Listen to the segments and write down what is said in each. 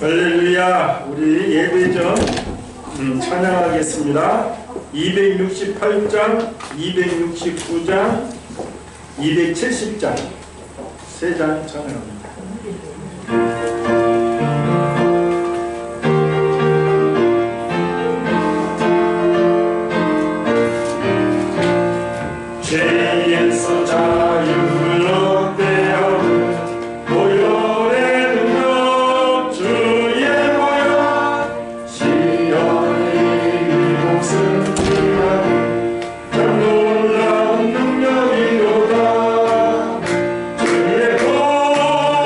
할렐루야. 우리 예배전 찬양하겠습니다. 268장, 269장, 270장 세 장 찬양합니다. 죄에서 자유를 얻되어 보혈의 능력 주의 보혈 시온의 이곳은 참 놀라운 능력이로다. 주의 보혈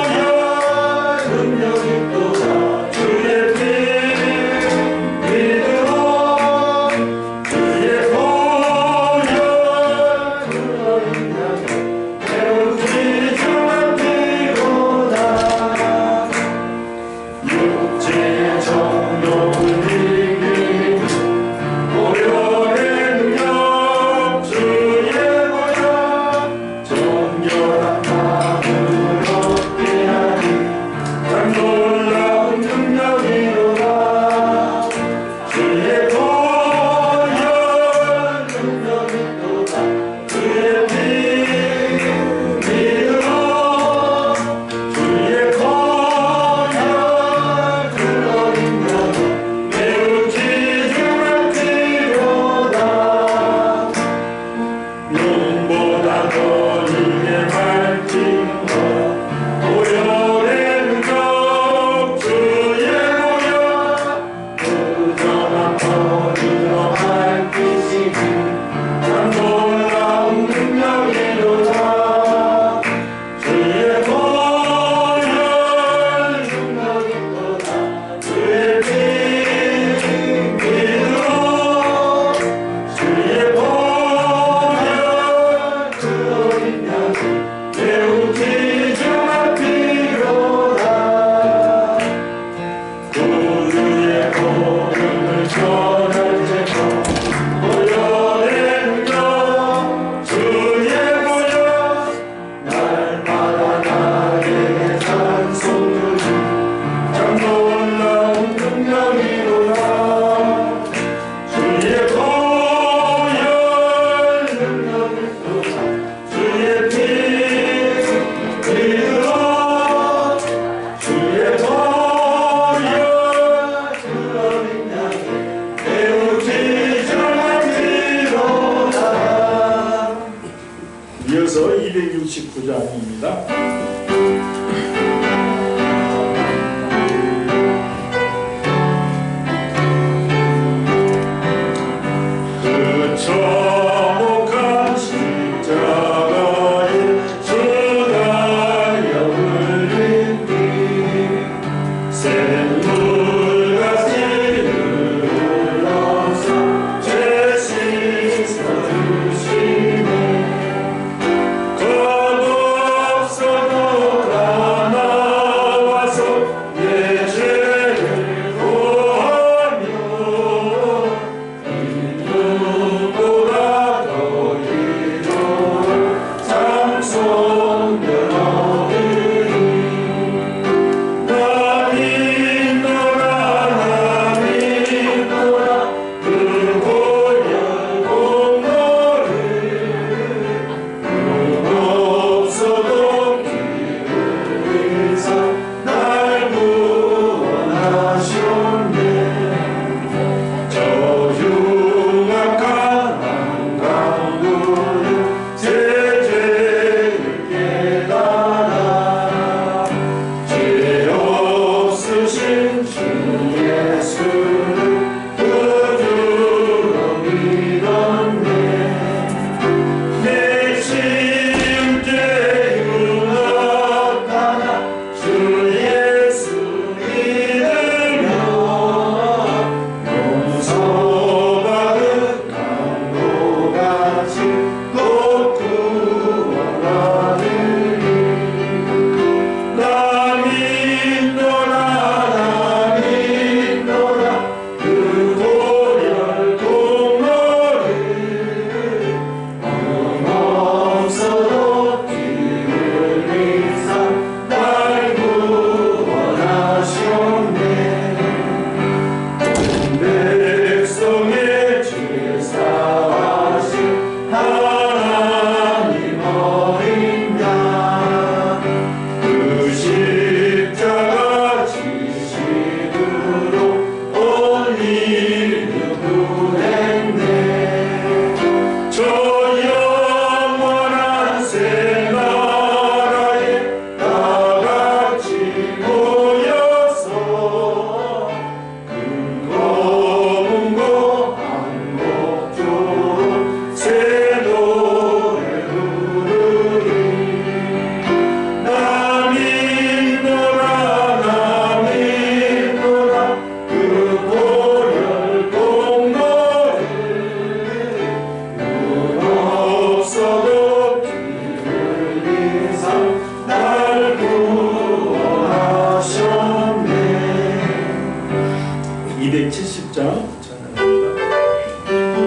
270장 찬양합니다.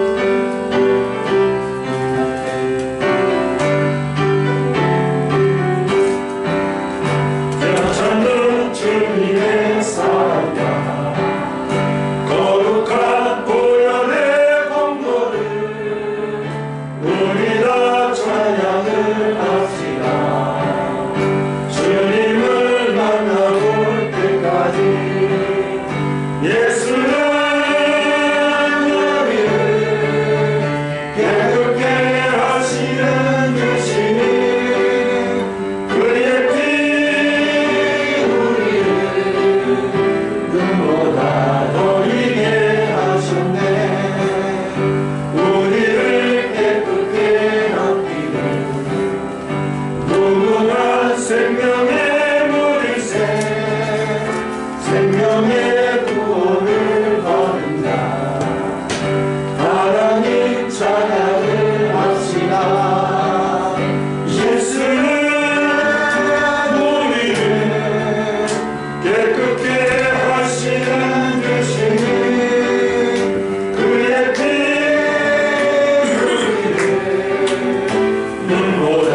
괜찮은 주님의 사랑 거룩한 보혈의 공로를 우리 다 찬양을 합시다. 주님을 만나볼 때까지 예수는 우리를 깨끗게 하시는 주시니 그의 피 우리를 눈보다 더 이게 하셨네. 우리를 깨끗게 하기를 무궁한 생명의 물일새 생명의 구원을 받는다. 하나님 찬양을 합시다. 예수는 우리를 깨끗게 하시는 주시니 그의 피 우리를 눈보다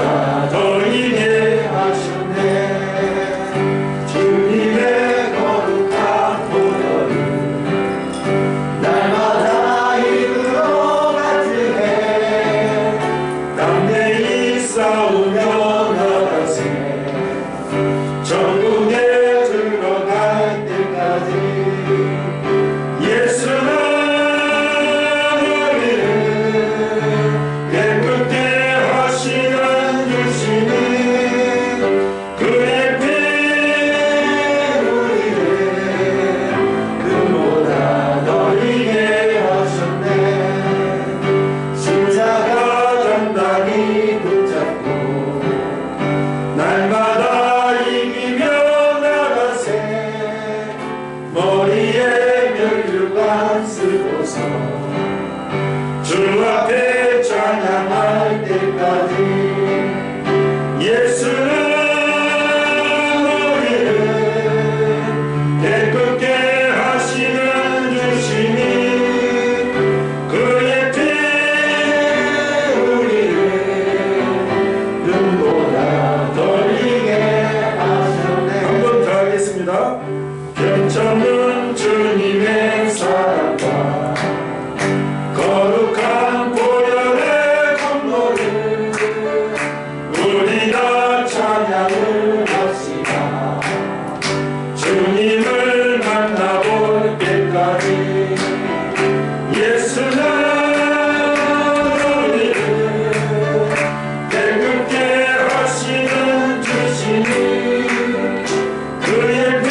더 이게 하셨네. 주님의 거룩한 보혈을 날마다 입으로 같으해 담대히 싸우며 나가세. 천국에 들어갈 때까지 예수는 우리를 깨끗게 하시는 주시니 그의 피 우리를 눈보다 더 이게 하셨네. 십자가 단단히 붙잡고 날마다 이기며 나가세. 머리에 면류관 쓰고서 주 앞에 찬양할 때까지 예수는 우리를 깨끗게 하시는 주시니 그의 피 우리를 눈보다 더 이게 하셨네. 한 번 더 하겠습니다. 괜찮은 주님의 사랑과 거룩한 보혈의 공로를 우리 다 찬양을 합시다. 주님을 만나볼 때까지 예수는 우리를 깨끗게 하시는 주시니 그의 피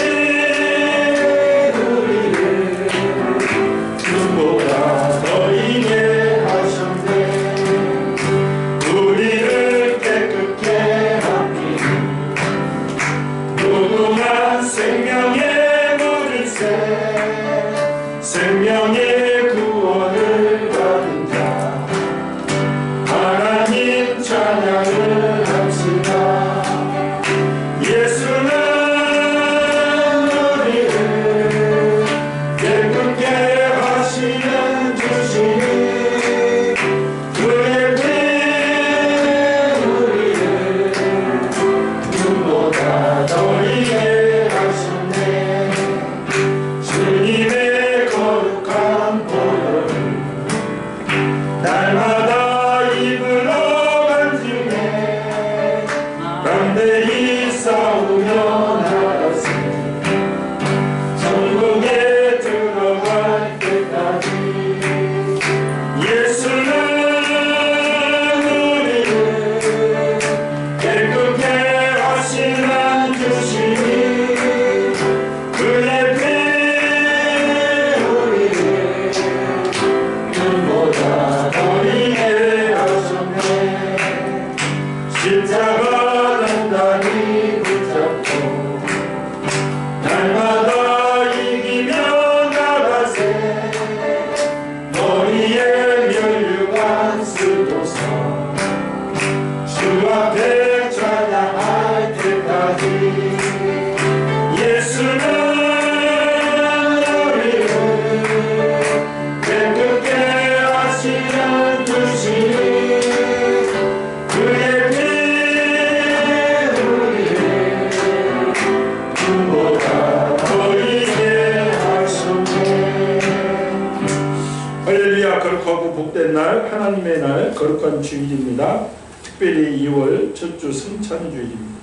복된 날, 하나님의 날, 거룩한 주일입니다. 특별히 2월 첫 주 성찬주일입니다.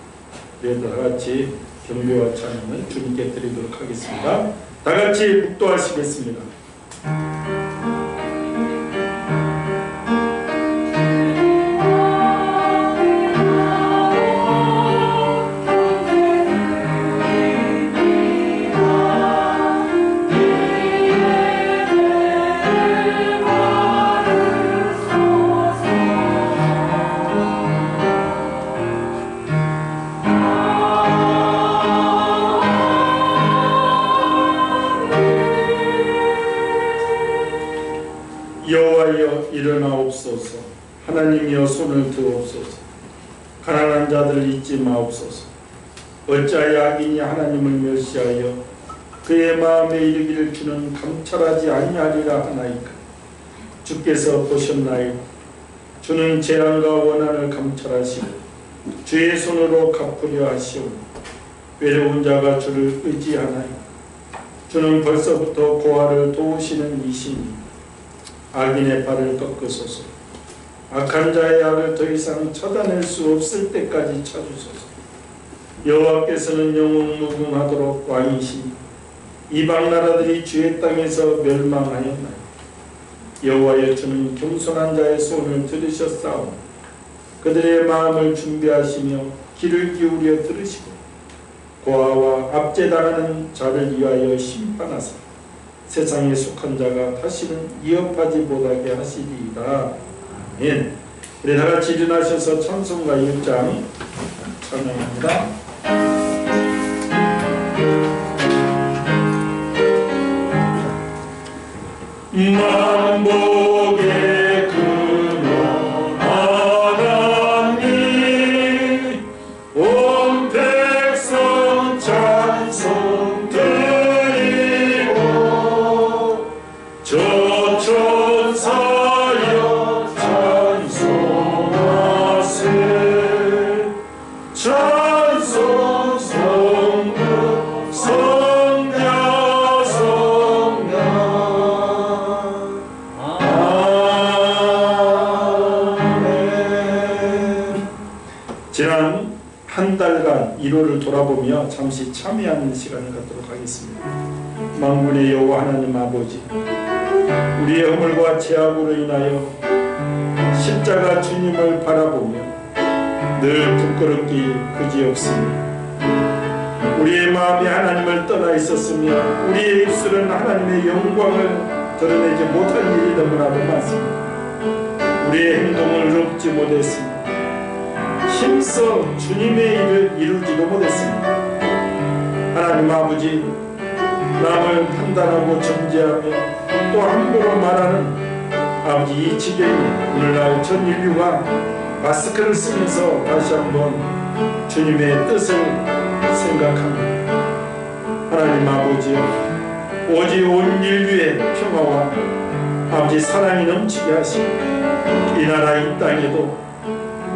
그래서 다 같이 경배와 찬양을 주님께 드리도록 하겠습니다. 다 같이 묵도하시겠습니다. 여호와여 일어나옵소서. 하나님이여 손을 드옵소서. 가난한 자들을 잊지 마옵소서. 어찌하여 악인이 하나님을 멸시하여 그의 마음에 이르기를 주는 감찰하지 아니하리라 하나이까. 주께서 보셨나이까. 주는 재난과 원한을 감찰하시고 주의 손으로 갚으려 하시오. 외로운 자가 주를 의지하나이까. 주는 벌써부터 고아를 도우시는 이시니 악인의 발을 꺾으소서. 악한 자의 악을 더 이상 쳐다낼 수 없을 때까지 찾으소서. 여호와께서는 영웅무궁하도록 왕이시니 이방 나라들이 주의 땅에서 멸망하였나이다. 여호와여 주는 겸손한 자의 소원을 들으셨사오니 그들의 마음을 준비하시며 귀를 기울여 들으시고 고아와 압제당하는 자를 위하여 심판하사 세상에 속한 자가 다시는 위협하지 못하게 하시리이다. 아멘. 우리 다같이 일어나셔서 찬송가 6장 찬양합니다. 만복의 근원 하나님 온 백성 찬송 드리고 저 천사여 찬송하세. 찬송 성부 성자 성령 아멘. 지난 한 달간 1월을 돌아보며 잠시 참여하는 시간을 갖도록 하겠습니다. 만군의 여호와 하나님 아버지, 우리의 허물과 죄악으로 인하여 십자가 주님을 바라보며 늘 부끄럽기 그지없습니다. 우리의 마음이 하나님을 떠나 있었으며 우리의 입술은 하나님의 영광을 드러내지 못한 일이 너무나도 많습니다. 우리의 행동을 얻지 못했습니다. 힘써 주님의 일을 이루지도 못했습니다. 하나님 아버지, 남을 판단하고 정죄하며 또 함부로 말하는 아버지 이 지경이 오늘날 전 인류가 마스크를 쓰면서 다시 한번 주님의 뜻을 생각합니다. 하나님 아버지여, 오직 온 인류의 평화와 아버지 사랑이 넘치게 하시고 이 나라 이 땅에도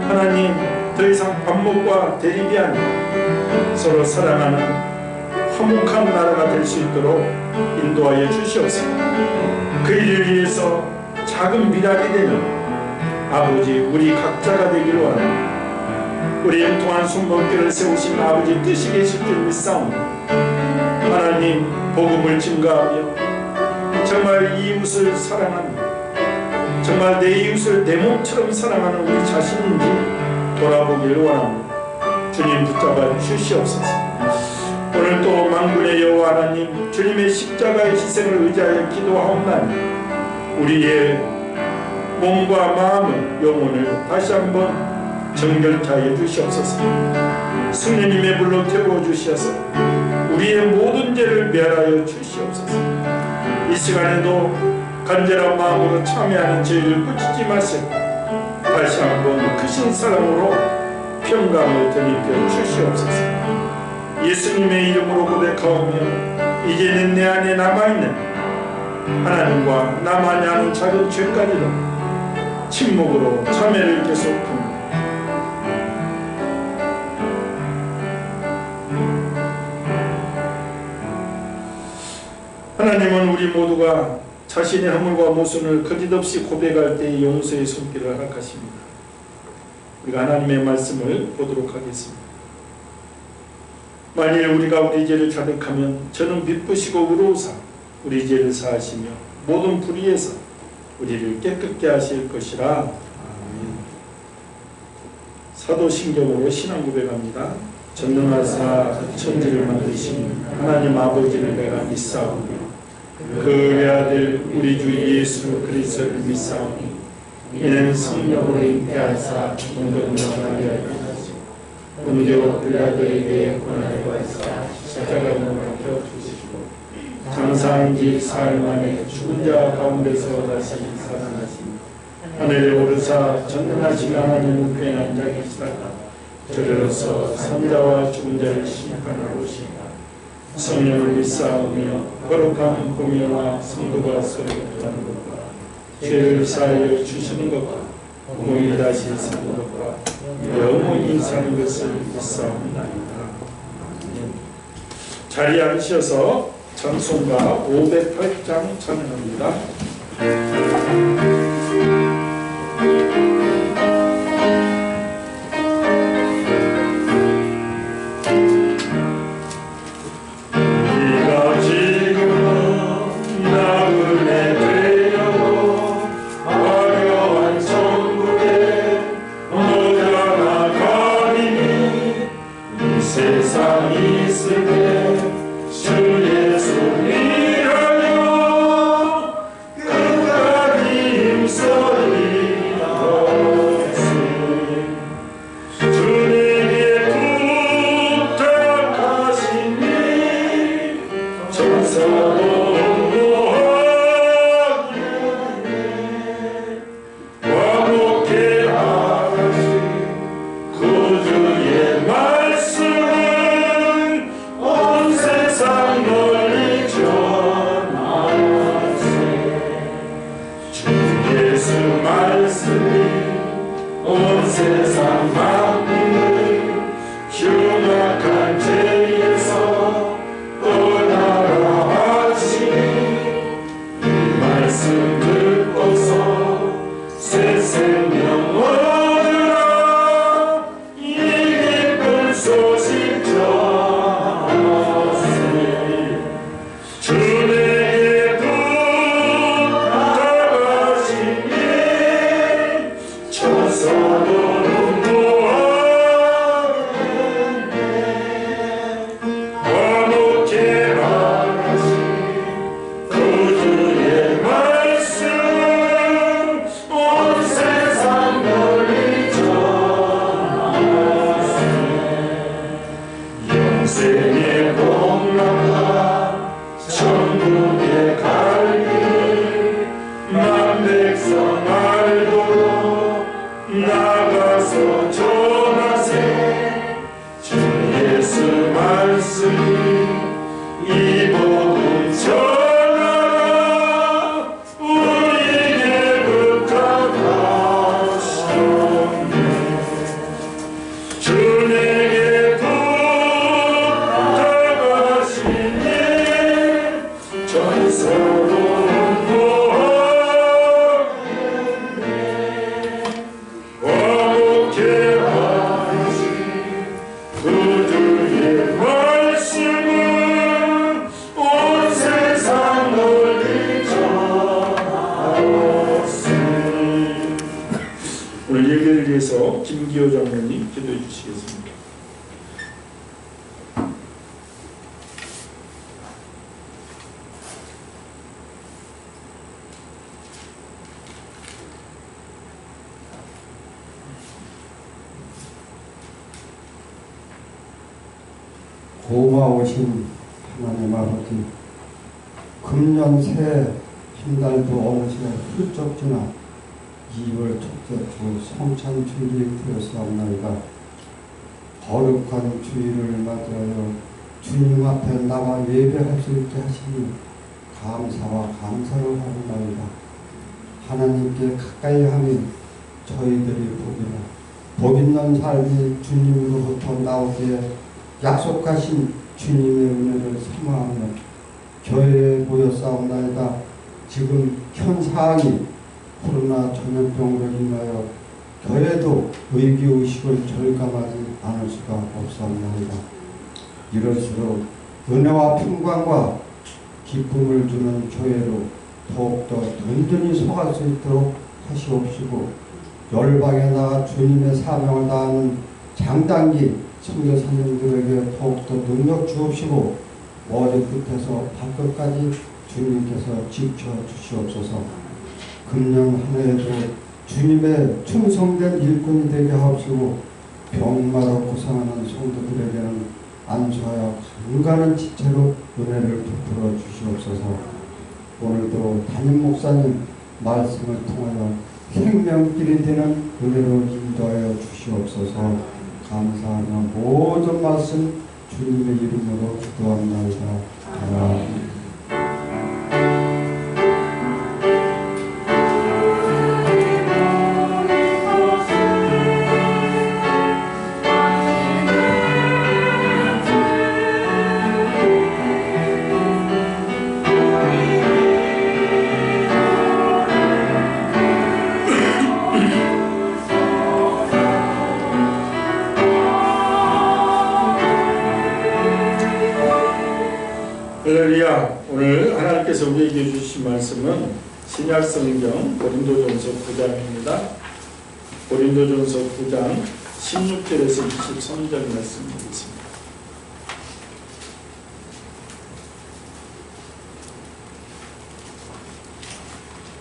하나님 더 이상 반목과 대립이 아니라 서로 사랑하는 화목한 나라가 될 수 있도록 인도하여 주시옵소서. 그 일을 위해서 작은 미랄이 되는 아버지 우리 각자가 되기를 원합니다. 우리 영통한 손목길을 세우신 아버지 뜻이 계실 줄 믿사옵니다. 하나님 복음을 증가하며 정말 이웃을 사랑하며 정말 내 이웃을 내 몸처럼 사랑하는 우리 자신인지 돌아보기를 원합니다. 주님 붙잡아 주시옵소서. 오늘 또 만군의 여호와 하나님 주님의 십자가의 희생을 의지하여 기도하옵나니 우리의 몸과 마음을 영혼을 다시 한번 정결케 하여 주시옵소서. 성령님의 불로 태워 주셔서 우리의 모든 죄를 멸하여 주시옵소서. 이 시간에도 간절한 마음으로 참여하는 저희를 꾸짖지 마시고 다시 한번 크신 사랑으로 평강을 드리켜 주시옵소서. 예수님의 이름으로 고백하오며 이제는 내 안에 남아있는 하나님과 나만이 아는 작은 죄까지도 침묵으로 참회를 계속합니다. 하나님은 우리 모두가 자신의 허물과 모순을 거짓없이 고백할 때의 용서의 손길을 허락하십니다. 우리가 하나님의 말씀을 보도록 하겠습니다. 만일 우리가 우리 죄를 자백하면 저는 미쁘시고 의로우사 우리 죄를 사하시며 모든 불의에서 우리를 깨끗게 하실 것이라. 아멘. 사도신경으로 신앙 고백합니다. 전능하사 천지를 만드신 하나님 아버지를 내가 믿사오며 그 외아들 우리 주 예수 그리스도를 믿사오니 이는 성령으로 잉태하사 동정명하게 하시고 본디오 빌라도에게 고난을 받으사 십자가에 못 박혀 죽으시고 장사한 지 사흘 만에 죽은 자 가운데서 다시 살아나시니 하늘에 오르사 전능하신 하나님 우편에 앉아 계시다가 저리로서 산자와 죽은 자를 심판하러 오시니라. 성령을 믿사오며 거룩한 공의와 성도가 서로 교통하는 것과 죄를 사하여 주시는 것과 몸이 다시 사는 것과 영원히 사는 것을 믿사옵나이다. 자리에 앉으셔서 찬송가 508장 찬양합니다. 김기호 장로님 기도해 주시겠습니다. 고마우신 하나님 아버지, 금년 새 흰달도 어느새 훌쩍 지나 2월 첫째 주 성찬 주일이 되었사옵나이다. 거룩한 주일을 맞이하여 주님 앞에 나와 예배할 수 있게 하시니 감사와 감사를 하옵나이다. 하나님께 가까이 하면 저희들이 복 있는 삶이 주님으로부터 나오기에 약속하신 주님의 은혜를 사모하며 교회에 모였사옵나이다. 지금 현 사항이 코로나 전염병으로 인하여 교회도 의기의식을 절감하지 않을 수가 없사옵나이다. 이럴수록 은혜와 평강과 기쁨을 주는 교회로 더욱더 든든히 서갈 수 있도록 하시옵시고, 열방에 나가 주님의 사명을 다하는 장단기 선교사님들에게 더욱더 능력 주옵시고, 머리끝에서 발끝까지 주님께서 지켜주시옵소서. 금년 한 해에도 주님의 충성된 일꾼이 되게 하옵시고, 병마로 고생하는 성도들에게는 안수하여 간간한 지체로 은혜를 베풀어 주시옵소서. 오늘도 담임 목사님 말씀을 통하여 생명길이 되는 은혜로 인도하여 주시옵소서. 감사하며 모든 말씀 주님의 이름으로 기도합니다. 아멘. 할렐루야. 오늘 하나님께서 우리에게 주신 말씀은 신약성경 고린도전서 9장입니다. 고린도전서 9장 16절에서 23절 말씀드리겠습니다.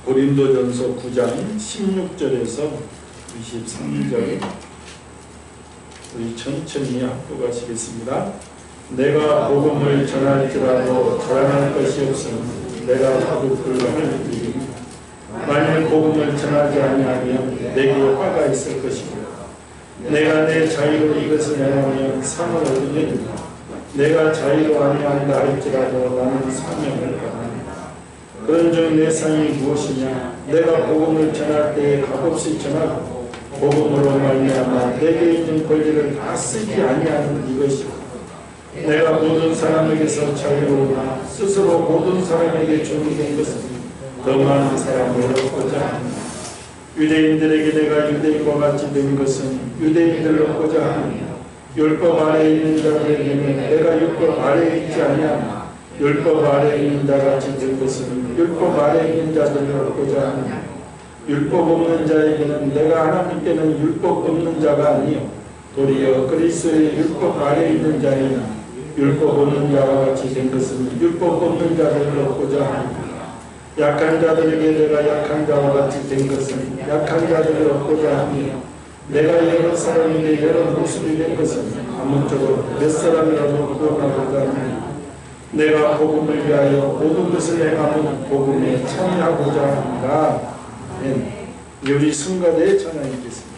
고린도전서 9장 16절에서 23절 우리 천천히 합독하시겠습니다. 내가 복음을 전할지라도 자랑할 것이 없으니 내가 바로 불가를 이기리라. 만일 복음을 전하지 아니하면 내게 화가 있을 것이고, 내가 내 자유로 이것을 행하면 상을 얻으리라. 내가 자유로 아니한다 할지라도 나는 사명을 받으리라. 그런즉 내 상이 무엇이냐? 내가 복음을 전할 때에 값없이 전하고 복음으로 말미암아 내게 있는 권리를 다 쓰지 아니하는 이것이고, 내가 모든 사람에게서 자유로우나 스스로 모든 사람에게 종이 된 것은 더 많은 사람을 얻고자 합니다. 유대인들에게 내가 유대인과 같이 된 것은 유대인들을 얻고자 합니다. 율법 아래에 있는 자들에게는 내가 율법 아래에 있지 아니하나 율법 아래에 있는 자같이 된 것은 율법 아래에 있는 자들을 얻고자 합니다. 율법 없는 자에게는 내가 하나님께는 율법 없는 자가 아니요 도리어 그리스도의 율법 아래에 있는 자이나 율법 없는 자와 같이 된 것은 율법 없는 자들을 얻고자 합니다. 약한 자들에게 내가 약한 자와 같이 된 것은 약한 자들을 얻고자 하며, 내가 여러 사람에게 여러 모습이 된 것은 아무쪼록 몇 사람이라도 구원하고자 합니다. 내가 복음을 위하여 모든 것을 행하는 복음에 참여하고자 합니다. 아멘. 우리 성가대의 찬양이겠습니다.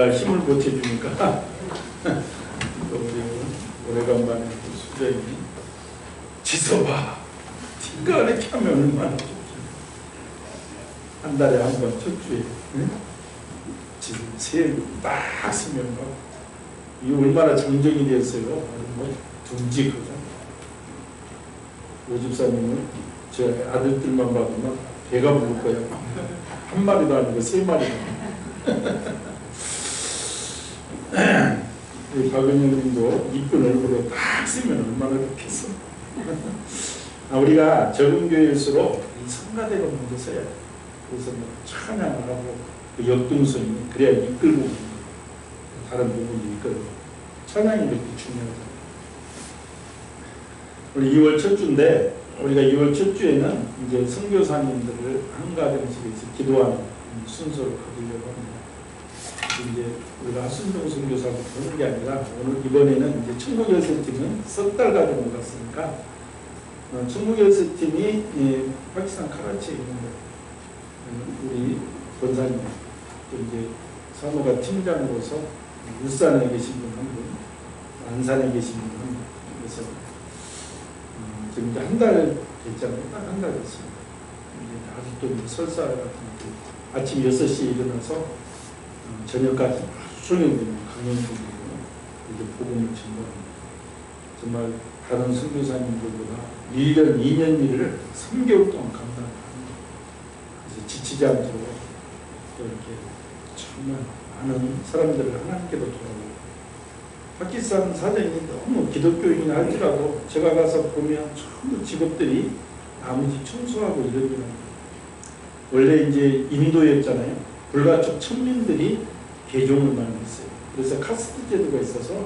내가 힘을 못 해주니까 또 우리 오래간만에 수정이 지서봐 네가 이렇게 하면 얼마나 좋지. 한 달에 한 번 첫 주에 응? 지금 새해 딱 쓰면 이 얼마나 정정이 됐어요. 뭐 둥지거든. 오 집사님은 제 아들들만 봐도 막 배가 부를 거야. 한 마리도 아니고 세 마리도. 우리 박은영님도 이쁜 얼굴로 딱 쓰면 얼마나 좋겠어. 우리가 적은 교회일수록 이 성가대로 먼저 써야 돼. 그래서 뭐 찬양을 하고 그 역동성이 그래야 이끌고 다른 부분이 이끌고 찬양이 이렇게 중요하다. 우리 2월 첫 주인데 우리가 2월 첫 주에는 이제 선교사님들을 한가정식에서 기도하는 순서를 가지려고 합니다. 이제 우리가 순종 선교사부터 하는 게 아니라 오늘 이번에는 이제 천국 열쇠팀은 석 달 과정을 갔으니까 천국 열쇠팀이 파키스탄 카라치에 있는 우리 권사님 또 이제 사무가 팀장으로서 울산에 계신 분 한 분, 안산에 계신 분 한 분, 그래서 지금 이제 한 달 됐잖아요. 딱 한 달 됐습니다. 이제 아직도 설사 같은 거 아침 6시에 일어나서 저녁까지 수행되는 강연 중이고 이제 복음을 전달합니다. 정말 다른 선교사님들보다 1년, 2년 일을 3개월 동안 감당합니다. 그래서 지치지 않도록 또 이렇게 정말 많은 사람들을 하나님께로 돌아오고 파키스탄 사정이 너무 기독교인이 할지라도 제가 가서 보면 전부 직업들이 나머지 청소하고 이런 일 합니다. 원래 이제 인도였잖아요. 불가촉 천민들이 개종을 많이 했어요. 그래서 카스트 제도가 있어서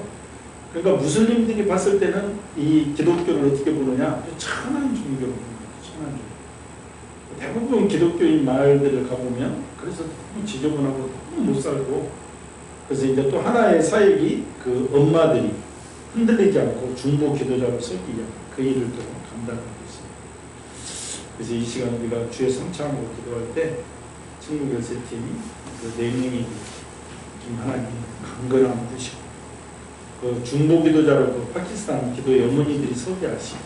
그러니까 무슬림들이 봤을 때는 이 기독교를 어떻게 보느냐 천한 종교로 봅니다. 천한 종교. 대부분 기독교인 마을들을 가보면 그래서 너무 지저분하고 너무 못 살고 그래서 이제 또 하나의 사역이 그 엄마들이 흔들리지 않고 중보 기도자로 서기 위한 그 일을 또 감당하고 있습니다. 그래서 이 시간 우리가 주의 성창으로 기도할 때 천국 열쇠팀이 그 4명이 좀 하나님 강건함 주시고 그 중보 기도자로 그 파키스탄 기도의 어머니들이 서게 하시고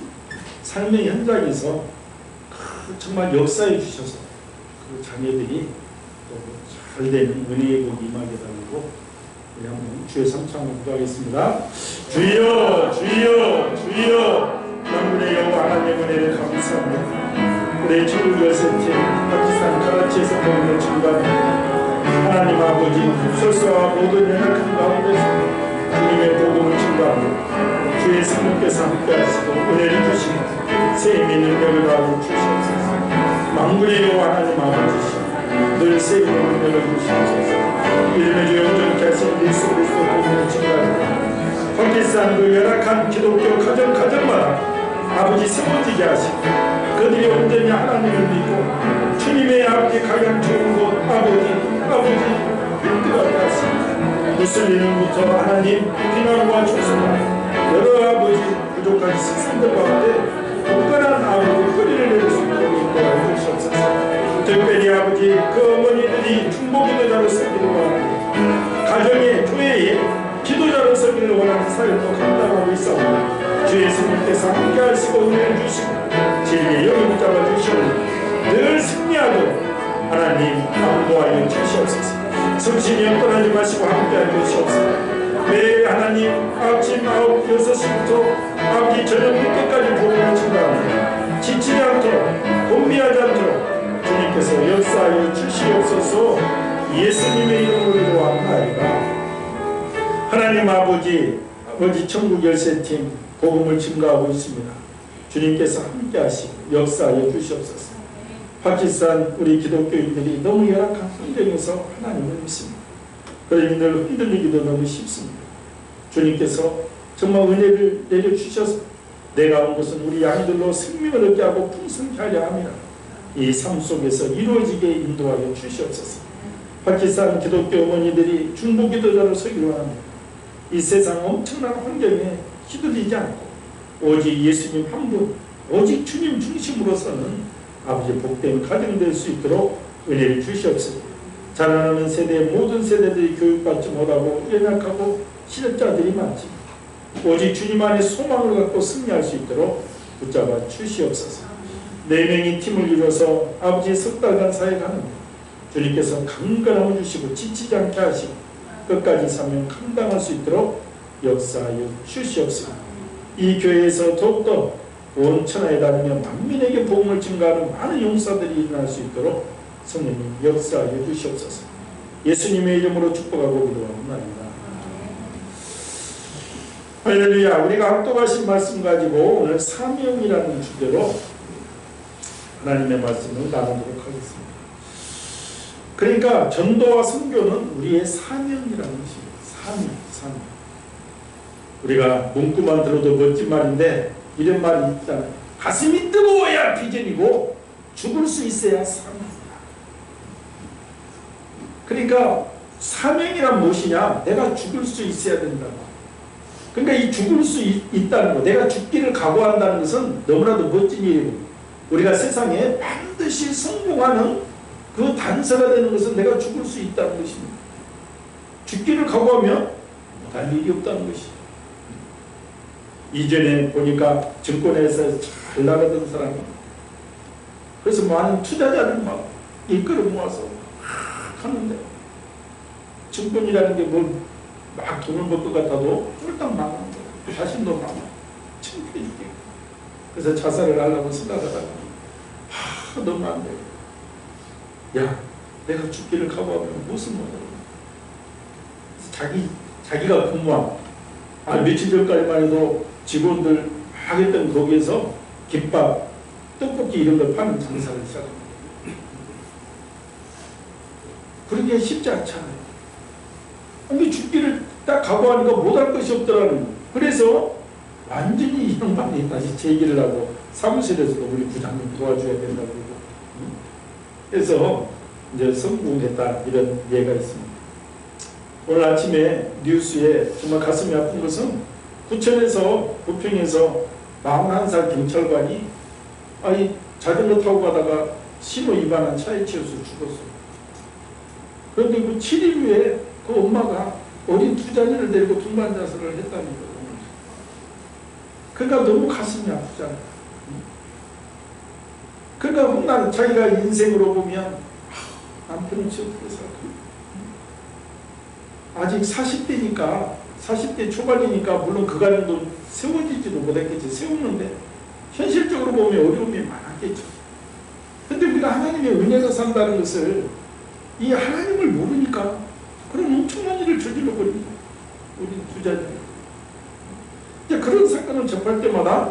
삶의 현장에서 정말 역사해 주셔서 그 자녀들이 또 잘 되는 은혜의 복이 임하게 달라고 우리 한번 주의 성창을 기도하겠습니다. 주여 주여 주여 만군의 여호와 하나님의 은혜를 감사합니다. 우리 천국 열쇠팀 파키스탄 카라치에서 복음을 전가합니다. 하나님 아버지 설사와 모든 연약한 가운데서 주님의 복음을 전가하고 주의 성령께서 함께하시고 은혜를 주시고 새 능력을 가하여 주시옵소서. 만군의 여호와 하나님 아버지시여 늘 새 능력을 주시옵소서. 이름의 주 영존케 하신 예수 그리스도 복음을 전가합니다. 파키스탄 그 열악한 기독교 가정마다 아버지 세워지게 하시고 그들이 온전히 하나님을 믿고 주님의 아버지 가장 좋은 곳 아버지 획득하게 하시고 무슬림으로부터 하나님 비난과 조소와 여러 아버지 부족한 세상들 가운데 굳건한 아버지 허리를 내릴 수 있도록 인도하여 주시옵소서. 특별히 아버지 그 어머니들이 중보기도자로 서기를 원하고 가정의 교회에 기도자로 서기를 원하는 사역도 감당하고 있사오니 주의 성령께서 함께하시고 은혜를 주시고 진리의 영을 붙잡아 주시오니 늘 승리하도록 하나님 인도하여 주시옵소서. 성신이 떠나지 마시고 함께하여 주시옵소서. 매일 하나님 아침 9, 6시부터 아버지 저녁 늦게까지 복음을 전하옵니다. 지치지 않도록 곤비하지 않도록 주님께서 역사하여 주시옵소서. 예수님의 이름으로 기도합나이다. 하나님 아버지 천국 열쇠팀 복음을 증거하고 있습니다. 주님께서 함께 하시고 역사하여 주시옵소서. 파키스탄 우리 기독교인들이 너무 열악한 환경에서 하나님을 믿습니다. 그러니 늘 흔들리기도 너무 쉽습니다. 주님께서 정말 은혜를 내려주셔서 내가 온 것은 우리 양들로 생명을 얻게 하고 풍성케 하려 함이라. 이 삶 속에서 이루어지게 인도하여 주시옵소서. 파키스탄 기독교 어머니들이 중보 기도자로 서기를 원합니다. 이 세상 엄청난 환경에 휘둘리지 않고 오직 예수님 한 분, 오직 주님 중심으로서는 아버지 복된 가정 될 수 있도록 은혜를 주시옵소서. 자라나는 세대의 모든 세대들이 교육받지 못하고 연약하고 실력자들이 많지. 오직 주님 안에 소망을 갖고 승리할 수 있도록 붙잡아 주시옵소서. 4명이 팀을 이뤄서 아버지의 석 달간 사역하는데 주님께서 강건함을 주시고 지치지 않게 하시고 끝까지 사명 감당할 수 있도록 역사하여 주시옵소서. 이 교회에서 더욱더 온 천하에 다니며 만민에게 복음을 증가하는 많은 용사들이 일어날 수 있도록 성령님 역사하여 주시옵소서. 예수님의 이름으로 축복하고 기도합니다. 할렐루야. 우리가 합독하신 말씀 가지고 오늘 사명이라는 주제로 하나님의 말씀을 나누도록 하겠습니다. 그러니까 전도와 선교는 우리의 사명이라는 것입니다. 사명. 우리가 문구만 들어도 멋진 말인데 이런 말이 있잖아요. 가슴이 뜨거워야 비전이고 죽을 수 있어야 사명이다. 그러니까 사명이란 무엇이냐? 내가 죽을 수 있어야 된다고. 그러니까 이 죽을 수 있다는 것, 내가 죽기를 각오한다는 것은 너무나도 멋진 일이고, 우리가 세상에 반드시 성공하는 그 단서가 되는 것은 내가 죽을 수 있다는 것입니다. 죽기를 각오하면 할 일이 없다는 것이죠. 이전에 보니까 증권회사에서 잘 나가던 사람이, 그래서 많은 투자자를 막 이끌어 모아서 하는데, 증권이라는 게 뭐 막 돈을 벌 것 같아도 쫄딱 망하는 거예요. 자신도 망하고 창피해 죽겠고. 그래서 자살을 하려고 생각하다가 너무 안 돼요. 야, 내가 죽기를 각오하면 무슨 말이야. 자기가 근무한 며칠 전까지만 해도 직원들 하겠던 거기에서 김밥, 떡볶이 이런 걸 파는 장사를 시작합니다. 그러기에 쉽지 않잖아요. 아니, 죽기를 딱 각오하니까 못할 것이 없더라는 거예요. 그래서 완전히 이 양반이 다시 제기를 하고 사무실에서도 우리 부장님 도와줘야 된다고 그러고, 그래서 이제 성공했다, 이런 예가 있습니다. 오늘 아침에 뉴스에 정말 가슴이 아픈 것은 부평에서 41살 경찰관이 자전거 타고 가다가 신호 위반한 차에 치여서 죽었어요. 그런데 그 7일 후에 그 엄마가 어린 두 자녀를 데리고 동반자살을 했다는 거예요. 그러니까 너무 가슴이 아프잖아요. 그러니까 훗날 자기가 인생으로 보면 남편은 어떻게 살까? 아직 40대니까 40대 초반이니까 물론 그 가정도 세워지지도 못했겠지. 세우는데 현실적으로 보면 어려움이 많았겠죠. 근데 우리가 하나님의 은혜가 산다는 것을 이 하나님을 모르니까 그런 엄청난 일을 저질러 버립니다. 우리 투자자들. 이제 그런 사건을 접할 때마다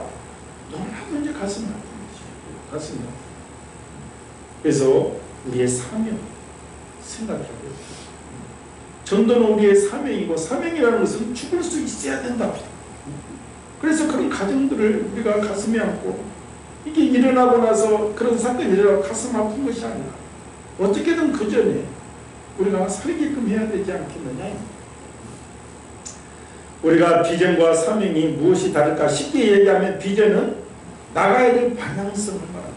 너무나도 이제 가슴이 아픈 것이죠. 가슴이 아픈. 그래서 우리의 사명 생각해야 돼요. 전도는 우리의 사명이고, 사명이라는 것은 죽을 수 있어야 된다. 그래서 그런 가정들을 우리가 가슴에 안고, 이게 일어나고 나서 그런 사건이 일어나고 가슴 아픈 것이 아니라 어떻게든 그 전에 우리가 살게끔 해야 되지 않겠느냐. 우리가 비전과 사명이 무엇이 다를까? 쉽게 얘기하면 비전은 나가야 될 방향성을 말합니다.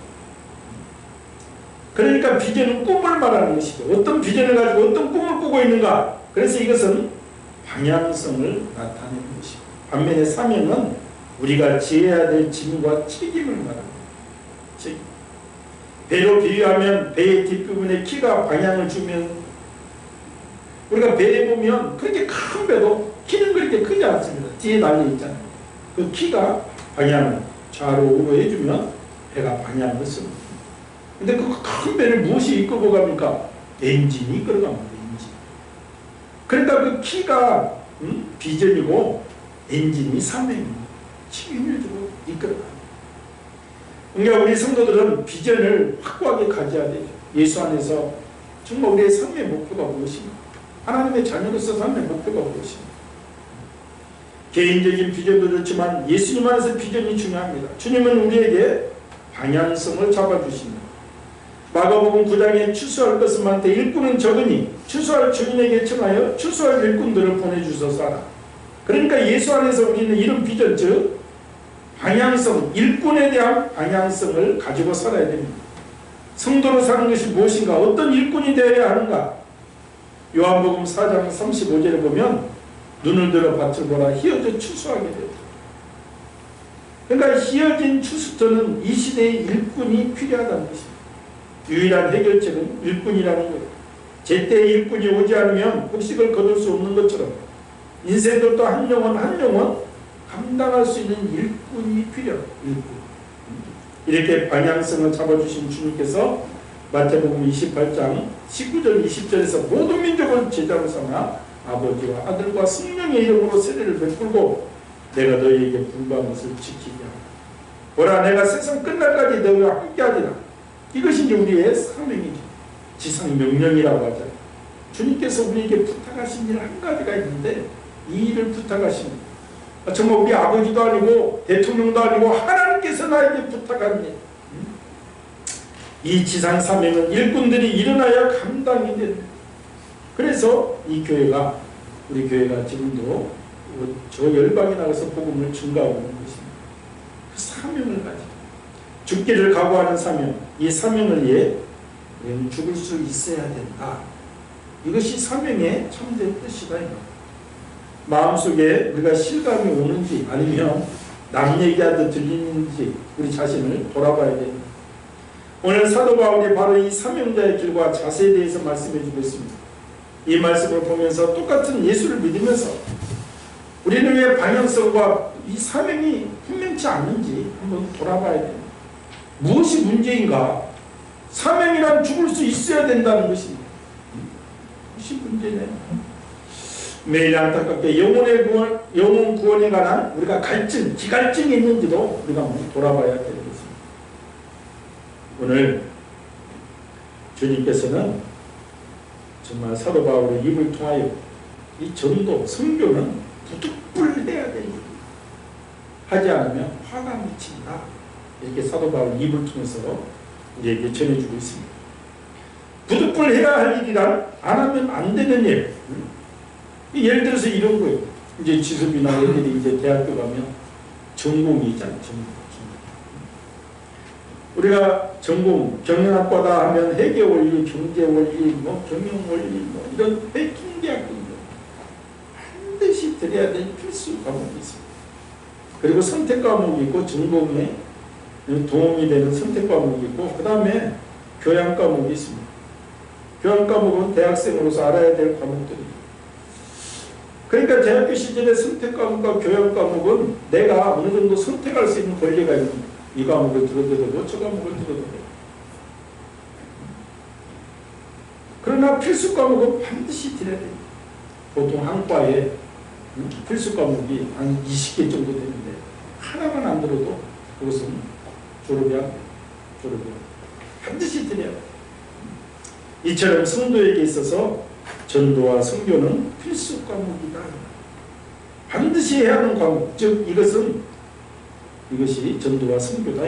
그러니까 비전은 꿈을 말하는 것이죠. 어떤 비전을 가지고 어떤 꿈을 꾸고 있는가? 그래서 이것은 방향성을 나타내는 것이고, 반면에 사명은 우리가 지어야 될 짐과 책임을 말합니다. 책임. 배로 비유하면 배의 뒷부분에 키가 방향을 주면, 우리가 배에 보면 그렇게 큰 배도 키는 그렇게 크지 않습니다. 뒤에 달려있잖아요. 그 키가 방향을 좌로 우로 해주면 배가 방향을 씁니다. 근데 그 큰 배를 무엇이 이끌고 갑니까? 엔진이 이끌어 갑니다. 엔진. 그러니까 그 키가 비전이고 엔진이 사명입니다. 힘을 주고 이끌어 갑니다. 그러니까 우리 성도들은 비전을 확고하게 가져야 되죠. 예수 안에서 정말 우리의 삶의 목표가 무엇인가? 하나님의 자녀로서 삶의 목표가 무엇인가? 개인적인 비전도 좋지만 예수님 안에서 비전이 중요합니다. 주님은 우리에게 방향성을 잡아주십니다. 마가복음 9장에 추수할 것은 많되 일꾼은 적으니 추수할 주인에게 청하여 추수할 일꾼들을 보내주소서 하라. 그러니까 예수 안에서 우리는 이런 비전, 즉 방향성, 일꾼에 대한 방향성을 가지고 살아야 됩니다. 성도로 사는 것이 무엇인가? 어떤 일꾼이 되어야 하는가? 요한복음 4장 35절에 보면 눈을 들어 밭을 보라 휘어져 추수하게 돼요. 그러니까 휘어진 추수터는 이 시대의 일꾼이 필요하다는 것입니다. 유일한 해결책은 일꾼이라는 거예요. 제때 일꾼이 오지 않으면 곡식을 거둘 수 없는 것처럼 인생들도 한 영혼 한 영혼 감당할 수 있는 일꾼이 필요해요. 일꾼. 이렇게 방향성을 잡아주신 주님께서 마태복음 28장 19절 20절에서 모든 민족을 제자로 삼아 아버지와 아들과 성령의 이름으로 세례를 베풀고 내가 너희에게 분부한 것을 지키게 하라. 보라 내가 세상 끝날까지 너희와 함께하리라. 이것이 이제 우리의 사명이죠. 지상 명령이라고 하잖아요. 주님께서 우리에게 부탁하신 일 한 가지가 있는데 이 일을 부탁하십니다. 정말 우리 아버지도 아니고 대통령도 아니고 하나님께서 나에게 부탁한 일. 이 지상 사명은 일꾼들이 일어나야 감당이 됩니다. 그래서 이 교회가 우리 교회가 지금도 저 열방에 나가서 복음을 증가하고 있는 것입니다. 그 사명을 가지고 죽기를 각오하는 사명, 이 사명을 위해 우리는 죽을 수 있어야 된다. 이것이 사명의 참된 뜻이다. 마음속에 우리가 실감이 오는지 아니면 남 얘기하듯 들리는지 우리 자신을 돌아봐야 됩니다. 오늘 사도 바울이 바로 이 사명자의 길과 자세에 대해서 말씀해 주고 있습니다. 이 말씀을 보면서 똑같은 예수를 믿으면서 우리는 왜 방향성과 이 사명이 분명치 않는지 한번 돌아봐야 됩니다. 무엇이 문제인가? 사명이란 죽을 수 있어야 된다는 것입니다. 무엇이 문제냐? 매일 안타깝게 영혼 구원에 관한 우리가 갈증, 기갈증이 있는지도 우리가 한번 돌아봐야 되겠습니다. 오늘 주님께서는 정말 사도 바울의 입을 통하여 이 전도, 선교는 부득불해야 되는 일입니다. 하지 않으면 화가 미친다. 이렇게 사도 바울 입을 통해서 우리에게 전해주고 있습니다. 부득불해야 할 일이란 안 하면 안 되는 일. 예를 들어서 이런 거예요. 이제 지수비나 애들이 이제 대학교 가면 전공이 있잖아요. 전공. 우리가 전공, 경영학과다 하면 회계원리, 경제원리, 경영원리, 이런 통계학도 반드시 들어야 될 필수 과목이 있습니다. 그리고 선택 과목이 있고 전공에 도움이 되는 선택 과목이 있고 그 다음에 교양 과목이 있습니다. 교양 과목은 대학생으로서 알아야 될 과목들입니다. 그러니까 대학교 시절의 선택 과목과 교양 과목은 내가 어느 정도 선택할 수 있는 권리가 있습니다. 이 과목을 들어도 되고 저 과목을 들어도 되고. 그러나 필수 과목은 반드시 들어야 됩니다. 보통 한 과에 필수 과목이 한 20개 정도 되는데 하나만 안 들어도 그것은 졸업이 안 돼요. 반드시 들어야 돼요. 이처럼 성도에게 있어서 전도와 선교는 필수 과목이다. 반드시 해야 하는 과목, 즉 이것이 전도와 선교다.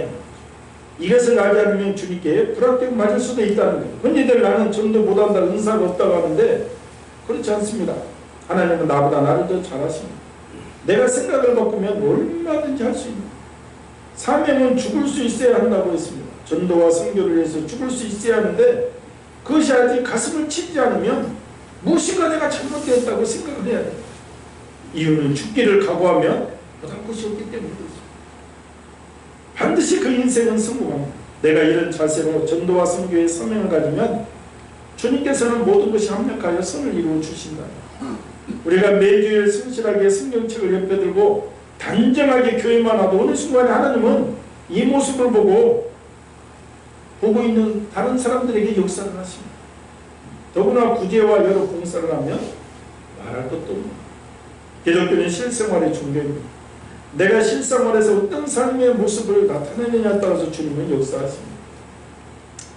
이것을 알지 않으면 주님께 불합격 맞을 수도 있다는 거예요. 흔히들 나는 전도 못한다, 은사가 없다고 하는데 그렇지 않습니다. 하나님은 나보다 나를 더 잘하십니다. 내가 생각을 바꾸면 얼마든지 할 수 있는 사명은 죽을 수 있어야 한다고 했습니다. 전도와 선교를 위해서 죽을 수 있어야 하는데 그것이 아직 가슴을 치지 않으면 무엇인가 내가 잘못되었다고 생각을 해야 돼요. 이유는 죽기를 각오하면 보다 것이 없기 때문입니다. 반드시 그 인생은 성공합니다. 내가 이런 자세로 전도와 선교의 사명을 가지면 주님께서는 모든 것이 합력하여 선을 이루어 주신다. 우리가 매주일 성실하게 성경책을 옆에 들고 단정하게 교회만 와도 어느 순간에 하나님은 이 모습을 보고 있는 다른 사람들에게 역사를 하십니다. 더구나 구제와 여러 봉사를 하면 말할 것도 없습니다. 기독교는 실생활의 중요입니다. 내가 실생활에서 어떤 삶의 모습을 나타내느냐에 따라서 주님은 역사하십니다.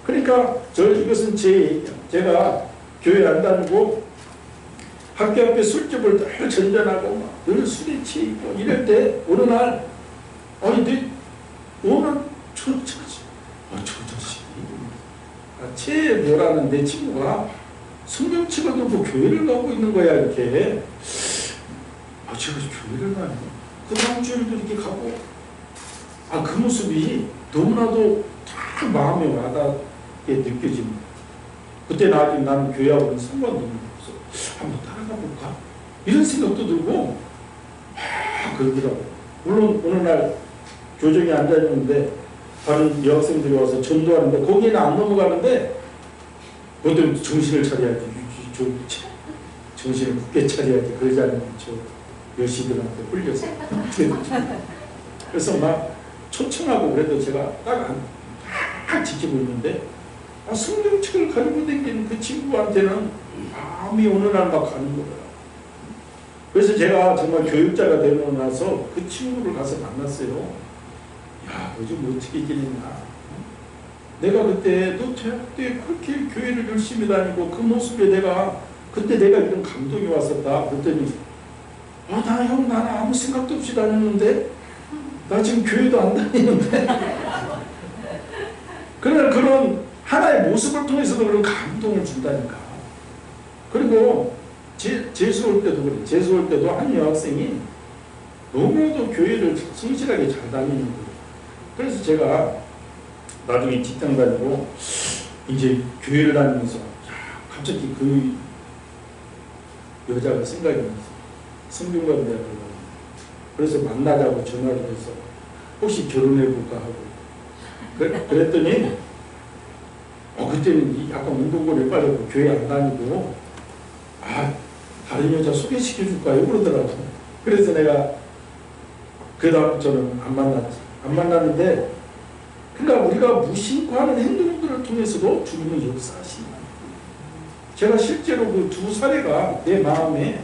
그러니까 이것은 제 얘기야. 제가 교회 안 다니고 학교 앞에 술집을 늘 전전하고 늘 술에 취해 있고 이럴 때 어느 날 오늘 저 자식이 제 뭐라는 내 친구가 성경책을 들고 교회를 가고 있는 거야. 이렇게 제가 교회를 가요. 그 다음 주일도 이렇게 가고 그 모습이 너무나도 다 마음에 와닿게 느껴집니다. 그때 나는 교회하고는 상관도 없어. 한번 따라가 볼까? 이런 생각도 들고 그러더라고. 물론 어느 날 교정에 앉아있는데 다른 여학생들이 와서 전도하는데 거기에는 안 넘어가는데 그것도 정신을 차려야지. 정신을 굳게 차려야지. 그러지 않으면 저 여시들한테 홀려서. 그래서 막 초청하고 그래도 제가 딱 지키고 있는데 성경책을 가지고 다니는 그 친구한테는 마음이 어느 날 막 가는 거예요. 그래서 제가 정말 교육자가 되고 나서 그 친구를 가서 만났어요. 야, 요즘 어떻게 지냈나? 내가 그때 너 대학 때 그렇게 교회를 열심히 다니고 그 모습에 그때 내가 이런 감동이 왔었다. 그랬더니 나 형 나는 아무 생각도 없이 다녔는데 나 지금 교회도 안 다니는데 그러나 그런 하나의 모습을 통해서도 그런 감동을 준다니까. 그리고 재수 올 때도 그래. 재수 올 때도 한 여학생이 너무나도 교회를 성실하게 잘 다니는 거예요. 그래서 제가 나중에 직장 다니고 이제 교회를 다니면서 갑자기 그 여자가 생각이 났어. 성균관 대학을 다니고. 그래서 만나자고 전화를 해서 혹시 결혼해볼까 하고 그랬더니 그때는 약간 운동권에 빠졌고 교회 안 다니고 다른 여자 소개시켜줄까요? 그러더라고. 그래서 내가 그 다음부터는 안 만났지. 안 만났는데 그러니까 우리가 무심코 하는 행동들을 통해서도 주님은 역사하시는 거예요. 제가 실제로 그 두 사례가 내 마음에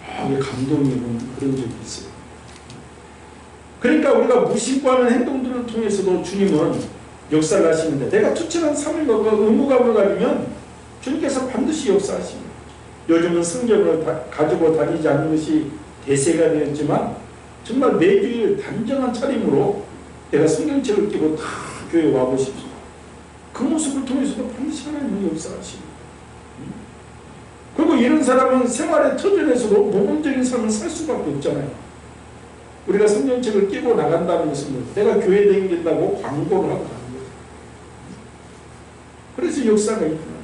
감동이 온 그런 적이 있어요. 그러니까 우리가 무심코 하는 행동들을 통해서도 주님은 역사를 하시는데 내가 투철한 삶과 의무감을 가지면 주님께서 반드시 역사하십니다. 요즘은 성경을 가지고 다니지 않는 것이 대세가 되었지만 정말 매주일 단정한 차림으로 내가 성경책을 끼고 다 교회에 와보십시오. 그 모습을 통해서도 반드시 하나님이 역사하십니다. 그리고 이런 사람은 생활의 터전에서도 모범적인 삶을 살 수밖에 없잖아요. 우리가 성경책을 끼고 나간다는 것은 내가 교회 다닌다고 광고를 하고 가는 거예요. 그래서 역사가 있구나.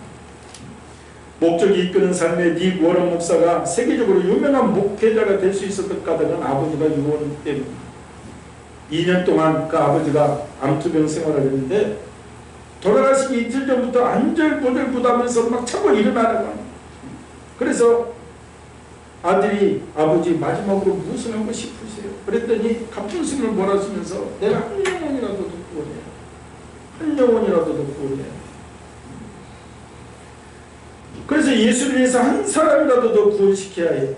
목적이 이끄는 삶의 닉 워런 목사가 세계적으로 유명한 목회자가 될 수 있었던 까닭은 아버지가 유언 때문입니다. 2년 동안 그 아버지가 암투병 생활을 했는데 돌아가시기 이틀 전부터 안절부절부다면서 막 자꾸 일어나라고 합니다. 그래서 아들이 아버지 마지막으로 무엇을 하고 싶으세요? 그랬더니 갑분스을 몰아주면서 내가 한 영혼이라도 더 구원해요. 한 영혼이라도 더 구원해요. 그래서 예수를 위해서 한 사람이라도 더 구원시켜야 해요.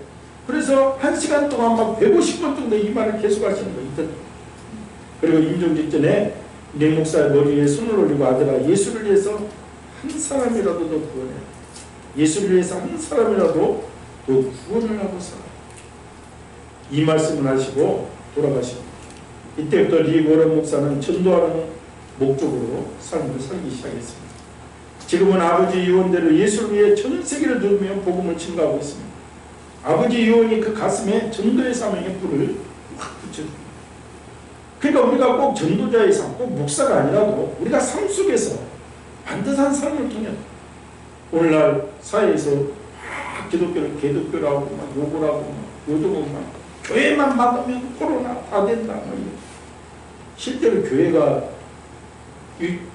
그래서 1시간 동안 막 150번 정도 이 말을 계속 하시는 거예요. 그리고 임종 직전에 내 목사의 머리에 손을 올리고 아들아 예수를 위해서 한 사람이라도 더 구원해요. 예수를 위해서 한 사람이라도 더 구원을 하고 살아. 이 말씀을 하시고 돌아가십니다. 이때부터 릭 워런 목사는 전도하는 목적으로 삶을 살기 시작했습니다. 지금은 아버지 유언대로 예수를 위해 전세계를 누르며 복음을 증가하고 있습니다. 아버지 유언이 그 가슴에 전도의 사명의 뿔을 확 붙여줍니다. 그러니까 우리가 꼭 전도자의 삶, 꼭 목사가 아니라도 우리가 삶 속에서 반듯한 삶을 통해 오늘날 사회에서 기독교를 개독교라고 막 욕을 하고 요즘은 막 교회만 막으면 코로나 다 된다. 실제로 교회가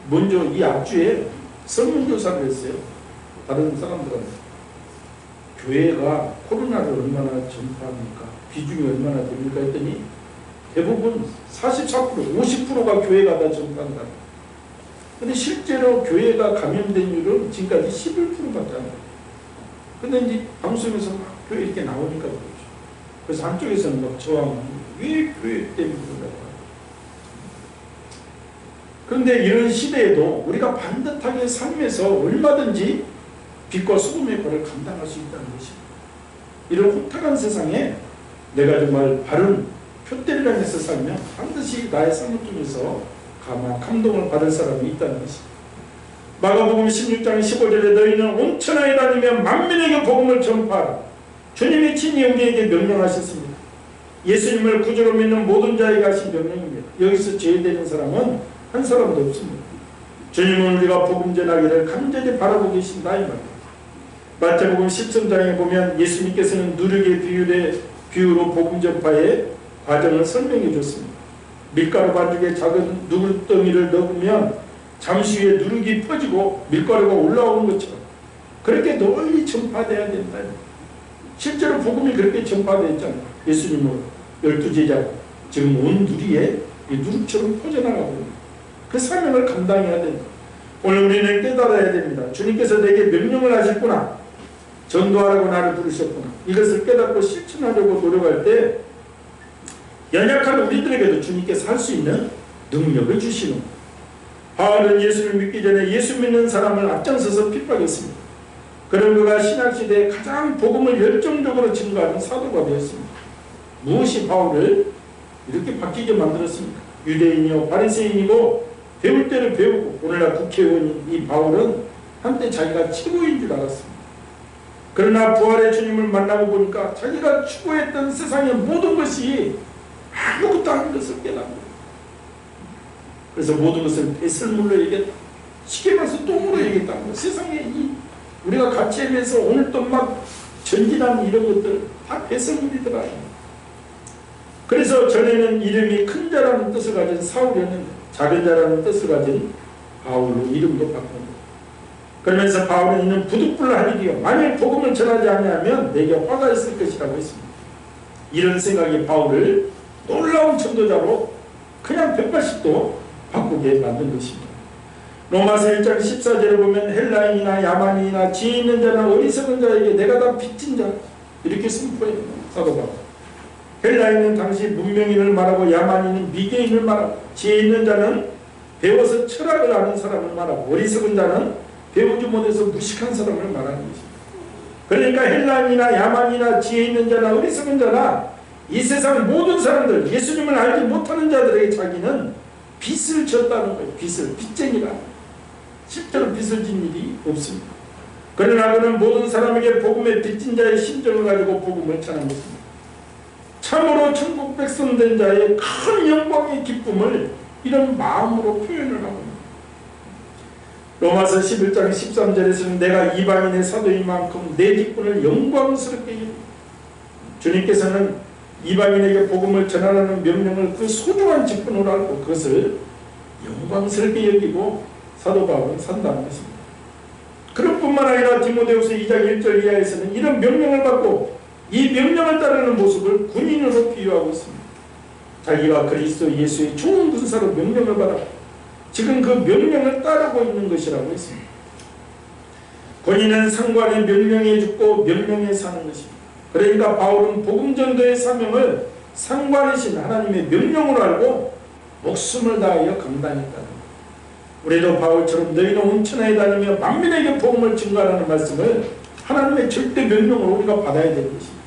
먼저 이 앞주에 설문조사를 했어요. 다른 사람들은 교회가 코로나를 얼마나 전파합니까? 비중이 얼마나 됩니까? 했더니 대부분 44%, 50%가 교회가 다 전파한다. 근데 실제로 교회가 감염된 이율은 지금까지 11%밖에 안 돼요. 근데 이제 방송에서 막 교회 이렇게 나오니까 그렇죠. 그래서 한쪽에서는 막 저항, 왜 교회 때문에 그러냐고. 그런데 이런 시대에도 우리가 반듯하게 삶에서 얼마든지 빛과 소금의 벌을 감당할 수 있다는 것입니다. 이런 혼탁한 세상에 내가 정말 바른 표대를 향해서 살면 반드시 나의 삶을 통해서 감동을 받을 사람이 있다는 것입니다. 마가복음 16장 15절에 너희는 온 천하에 다니며 만민에게 복음을 전파하라. 주님이 친히 우리에게 명령하셨습니다. 예수님을 구주로 믿는 모든 자에게 하신 명령입니다. 여기서 제외되는 사람은 한 사람도 없습니다. 주님은 우리가 복음 전하기를 간절히 바라고 계신다 이 말입니다. 마태복음 13장에 보면 예수님께서는 누룩의 비유로 복음 전파의 과정을 설명해 줬습니다. 밀가루 반죽에 작은 누룩덩이를 넣으면 잠시 후에 누룩이 퍼지고 밀가루가 올라오는 것처럼 그렇게 널리 전파돼야 된다. 실제로 복음이 그렇게 전파되었잖아요. 예수님은 12제자 지금 온 누리에 누룩처럼 퍼져나가고 그 사명을 감당해야 된다. 오늘 우리는 깨달아야 됩니다. 주님께서 내게 명령을 하셨구나. 전도하라고 나를 부르셨구나. 이것을 깨닫고 실천하려고 노력할 때 연약한 우리들에게도 주님께서 할 수 있는 능력을 주시는. 바울은 예수를 믿기 전에 예수 믿는 사람을 앞장서서 핍박했습니다. 그런 그가 신약시대에 가장 복음을 열정적으로 증거하는 사도가 되었습니다. 무엇이 바울을 이렇게 바뀌게 만들었습니까? 유대인이요 바리새인이고 배울 때를 배우고 오늘날 국회의원인 이 바울은 한때 자기가 최고인 줄 알았습니다. 그러나 부활의 주님을 만나고 보니까 자기가 추구했던 세상의 모든 것이 아무것도 아닌 것을 깨닫는. 그래서 모든 것을 배설물로 얘기했다. 쉽게 말해서 똥으로 얘기했다는 거예요. 세상에 우리가 같이 하면서 오늘 또 막 전진하는 이런 것들 다 배설물이더라. 그래서 전에는 이름이 큰 자라는 뜻을 가진 사울이었는데 작은 자라는 뜻을 가진 바울로 이름도 바꾼 거예요. 그러면서 바울은 이는 부득불하니요 만일 복음을 전하지 아니하면 내게 화가 있을 것이라고 했습니다. 이런 생각이 바울을 놀라운 전도자로 그냥 180도 바꾸게 만든 것입니다. 로마서 1장 14절에 보면 헬라인이나 야만인이나 지혜 있는 자나 어리석은 자에게 내가 다 빚진 자 이렇게 선포해요. 사도 바울. 헬라인은 당시 문명인을 말하고 야만인은 미개인을 말하고 지혜 있는 자는 배워서 철학을 아는 사람을 말하고 어리석은 자는 배우지 못해서 무식한 사람을 말하는 것입니다. 그러니까 헬라인이나 야만이나 지혜 있는 자나 어리석은 자나 이 세상 모든 사람들 예수님을 알지 못하는 자들에게 자기는 빚을 졌다는 거예요. 빚쟁이라. 실제로 빚을 진 일이 없습니다. 그러나 그는 모든 사람에게 복음의 빚진 자의 심정을 가지고 복음을 전한 것입니다. 참으로 천국 백성 된 자의 큰 영광의 기쁨을 이런 마음으로 표현을 하고 있습니다. 로마서 11장 13절에서는 내가 이방인의 사도인 만큼 내 직분을 영광스럽게 여깁니다. 주님께서는 이방인에게 복음을 전하라는 명령을 그 소중한 직분으로 알고 그것을 영광스럽게 여기고 사도 바울은 산다는 것입니다. 그럴 뿐만 아니라 디모데후서 2장 1절 이하에서는 이런 명령을 받고 이 명령을 따르는 모습을 군인으로 비유하고 있습니다. 자기가 그리스도 예수의 좋은 군사로 명령을 받아 지금 그 명령을 따르고 있는 것이라고 했습니다. 군인은 상관의 명령에 죽고 명령에 사는 것입니다. 그러니까 바울은 복음전도의 사명을 상관이신 하나님의 명령으로 알고 목숨을 다하여 감당했다는 것. 우리도 바울처럼 너희는 온천하에 다니며 만민에게 복음을 증거하라는 말씀을 하나님의 절대 명령으로 우리가 받아야 되는 것입니다.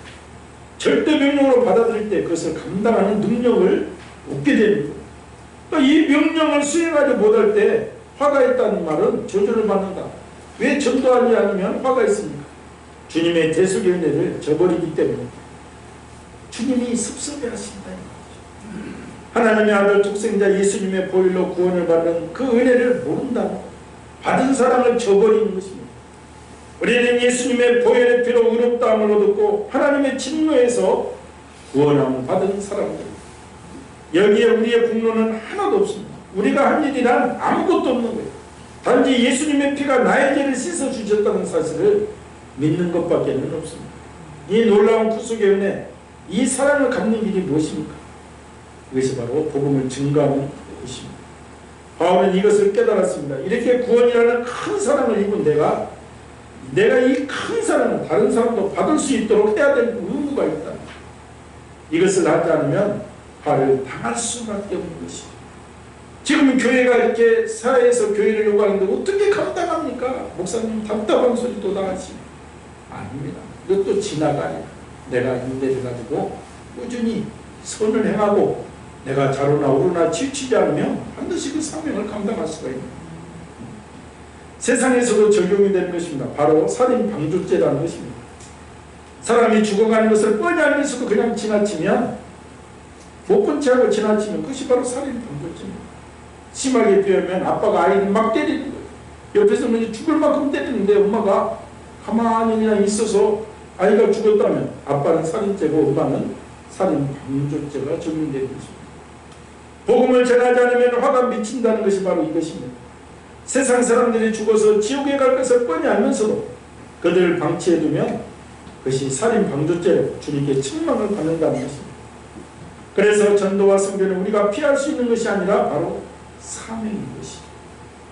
절대 명령으로 받아들일 때 그것을 감당하는 능력을 얻게 되는 거예요. 또 이 명령을 수행하지 못할 때 화가 있다는 말은 저주를 받는다. 왜 전도하지 않으면 화가 있습니까? 주님의 대속의 은혜를 저버리기 때문에 주님이 섭섭해하신다. 하나님의 아들 독생자 예수님의 보혈로 구원을 받는 그 은혜를 모른다. 받은 사랑을 저버리는 것입니다. 우리는 예수님의 보혈의 피로 의롭다함을 얻었고 하나님의 진노에서 구원함을 받은 사람들. 여기에 우리의 공로는 하나도 없습니다. 우리가 한 일이란 아무것도 없는 거예요. 단지 예수님의 피가 나의 죄를 씻어주셨다는 사실을 믿는 것밖에는 없습니다. 이 놀라운 구속의 은혜, 이 사랑을 갖는 길이 무엇입니까? 이것이 바로 복음을 증거하는 것입니다. 바울은 이것을 깨달았습니다. 이렇게 구원이라는 큰 사랑을 입은 내가 이 큰 사랑을 다른 사람도 받을 수 있도록 해야 될 의무가 있다. 이것을 하지 않으면 화를 당할 수밖에 없는 것이죠. 지금 교회가 이렇게 사회에서 교회를 요구하는데 어떻게 감당합니까? 목사님 답답한 소리도 다 하시고. 아닙니다. 이것도 지나가요. 내가 인내를 가지고 꾸준히 선을 행하고 내가 자로나 오르나 치우치지 않으면 반드시 그 사명을 감당할 수가 있습니다. 세상에서도 적용이 되는 것입니다. 바로 살인 방조죄라는 것입니다. 사람이 죽어가는 것을 뻔히 알면서도 그냥 지나치면 못 본 채하고 지나치면 그것이 바로 살인 방조죄입니다. 심하게 비하면 아빠가 아이를 막 때리는 거예요. 옆에서 죽을 만큼 때리는데 엄마가 가만히 그냥 있어서 아이가 죽었다면 아빠는 살인죄고 엄마는 살인 방조죄가 적용되는 것입니다. 복음을 전하지 않으면 화가 미친다는 것이 바로 이것입니다. 세상 사람들이 죽어서 지옥에 갈 것을 뻔히 알면서도 그들을 방치해두면 그것이 살인 방조죄로 주님께 책망을 받는다는 것입니다. 그래서 전도와 선교는 우리가 피할 수 있는 것이 아니라 바로 사명인 것이죠.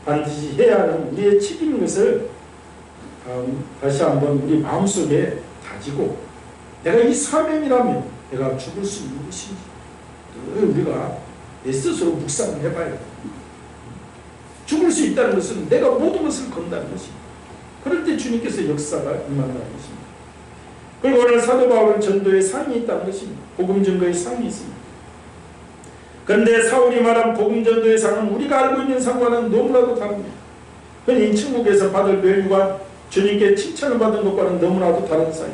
반드시 해야 하는 우리의 책임인 것을 다시 한번 우리 마음속에 다지고 내가 이 사명이라면 내가 죽을 수 있는 것인지 우리가 내 스스로 묵상을 해봐야 돼. 죽을 수 있다는 것은 내가 모든 것을 건다는 것입니다. 그럴 때 주님께서 역사가 임한다는 것입니다. 그리고 오늘 사도 바울은 전도의 상이 있다는 것입니다. 복음 전도의 상이 있습니다. 그런데 사울이 말한 복음 전도의 상은 우리가 알고 있는 상과는 너무나도 다릅니다. 흔히 천국에서 받을 멸류관, 주님께 칭찬을 받은 것과는 너무나도 다른 사이.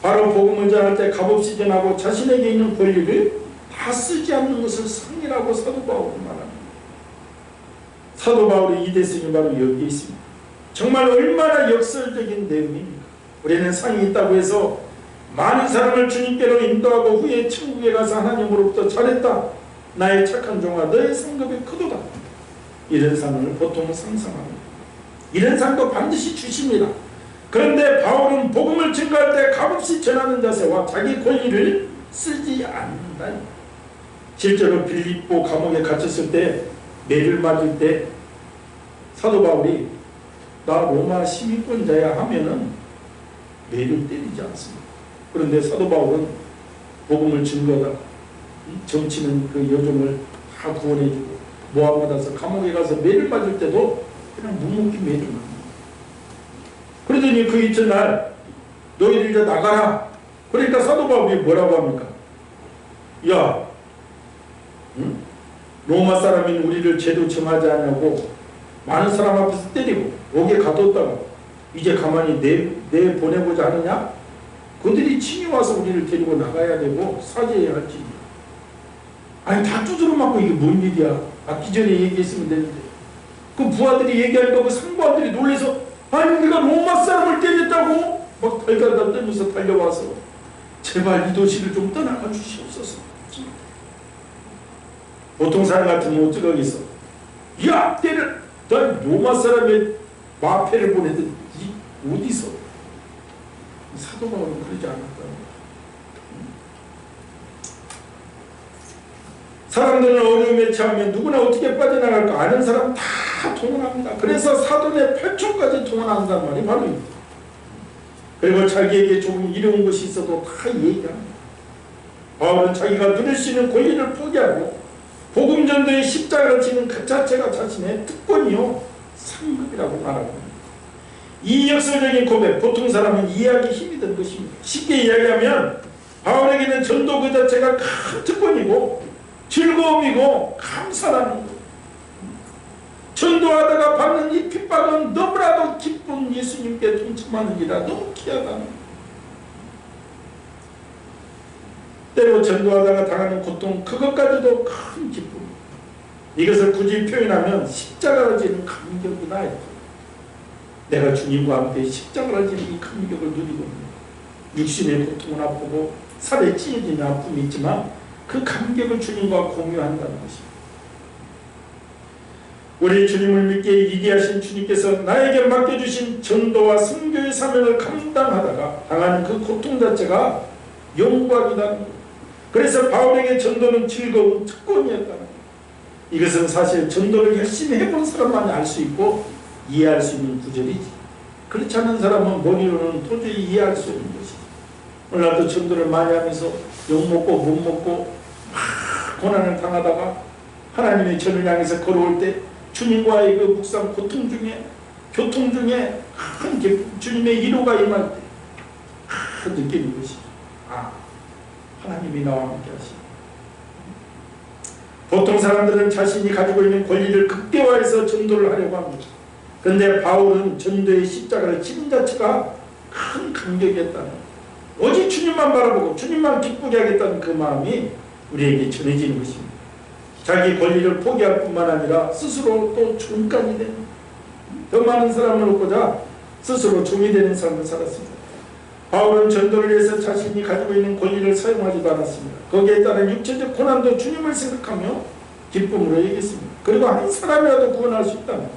바로 복음을 전할 때 값없이 전하고 자신에게 있는 권리를 다 쓰지 않는 것을 상이라고 사도 바울은 말합니다. 사도 바울의 이대성이 바로 여기에 있습니다. 정말 얼마나 역설적인 내용입니까? 우리는 상이 있다고 해서 많은 사람을 주님께로 인도하고 후에 천국에 가서 하나님으로부터 잘했다, 나의 착한 종아 너의 상급이 크도다, 이런 상을 보통 상상합니다. 이런 상도 반드시 주십니다. 그런데 바울은 복음을 증거할 때 값없이 전하는 자세와 자기 권리를 쓰지 않는다. 실제로 빌립보 감옥에 갇혔을 때 매를 맞을 때 사도 바울이 나 로마 시민권자야 하면은 매를 때리지 않습니다. 그런데 사도 바울은 복음을 증거하다가 정치는 그 여종을 다 구원해주고 모함받아서 감옥에 가서 매를 맞을 때도 그냥 묵묵히 매를 맞습니다. 그러더니 그 이튿날 너희들 이제 나가라. 그러니까 사도 바울이 뭐라고 합니까? 야, 응? 로마 사람인 우리를 죄도 정하지 않냐고 많은 사람 앞에서 때리고 옥에 가뒀다가 이제 가만히 내 보내고자 하느냐? 그들이 친히 와서 우리를 데리고 나가야 되고 사죄해야 할지. 아니 다 두드러 맞고 이게 뭔 일이야? 맞기 전에 얘기했으면 되는데. 그 부하들이 얘기하니까 그 상부하들이 놀래서 아니 우리가 로마 사람을 때렸다고 막 달달달 떨면서 달려와서 제발 이 도시를 좀 떠나가 주시옵소서. 보통 사람 같으면 어쩌겠어? 야 때려! 난 로마 사람의 마패를 보내든 어디서? 사도 바울은 그러지 않았다. 사람들은 어려움에 처하면 누구나 어떻게 빠져나갈까 아는 사람 다 동원합니다. 그래서 사돈의 8초까지 동원한다는 말이 바로 이거예요. 그리고 자기에게 조금 이로운 것이 있어도 다 얘기합니다. 바울은 자기가 누릴 수 있는 권리를 포기하고 복음 전도의 십자가를 지는 그 자체가 자신의 특권이요 상급이라고 말합니다. 이 역설적인 고백, 보통 사람은 이해하기 힘이 든 것입니다. 쉽게 이야기하면 바울에게는 전도 그 자체가 큰 특권이고 즐거움이고 감사라는 것. 전도하다가 받는 이 핍박은 너무나도 기쁜 예수님께 동참하는 일이라 너무 귀하다는 것. 때로 전도하다가 당하는 고통, 그것까지도 큰 기쁨. 이것을 굳이 표현하면 십자가를 지는 감격이다. 내가 주님과 함께 십자가를 지는 이 감격을 누리고 있는 육신의 고통은 아프고 살에 찢어지는 아픔이 있지만 그 감격을 주님과 공유한다는 것입니다. 우리 주님을 믿게 이기하신 주님께서 나에게 맡겨주신 전도와 선교의 사명을 감당하다가 당하는 그 고통 자체가 영광이라는 것. 그래서 바울에게 전도는 즐거운 특권이었다는 것. 이것은 사실 전도를 열심히 해본 사람만이 알 수 있고 이해할 수 있는 구절이지. 그렇지 않은 사람은 머리로는 도저히 이해할 수 없는 것이지. 오늘 나도 전도를 많이 하면서 욕먹고 못 먹고 막 고난을 당하다가 하나님의 전을 향해서 걸어올 때 주님과의 그 묵상 고통 중에 교통 중에 큰 주님의 위로가 임할 때 느끼는 것이 하나님이 나와 함께 하시니. 보통 사람들은 자신이 가지고 있는 권리를 극대화해서 전도를 하려고 합니다. 그런데 바울은 전도의 십자가를 지는 자체가 큰 감격이었다는, 오직 주님만 바라보고 주님만 기쁘게 하겠다는 그 마음이 우리에게 전해지는 것입니다. 자기 권리를 포기할 뿐만 아니라 스스로 또 종까지 되는 더 많은 사람을 얻고자 스스로 종이 되는 삶을 살았습니다. 바울은 전도를 위해서 자신이 가지고 있는 권리를 사용하지도 않았습니다. 거기에 따른 육체적 고난도 주님을 생각하며 기쁨으로 여겼습니다. 그리고 한 사람이라도 구원할 수 있다면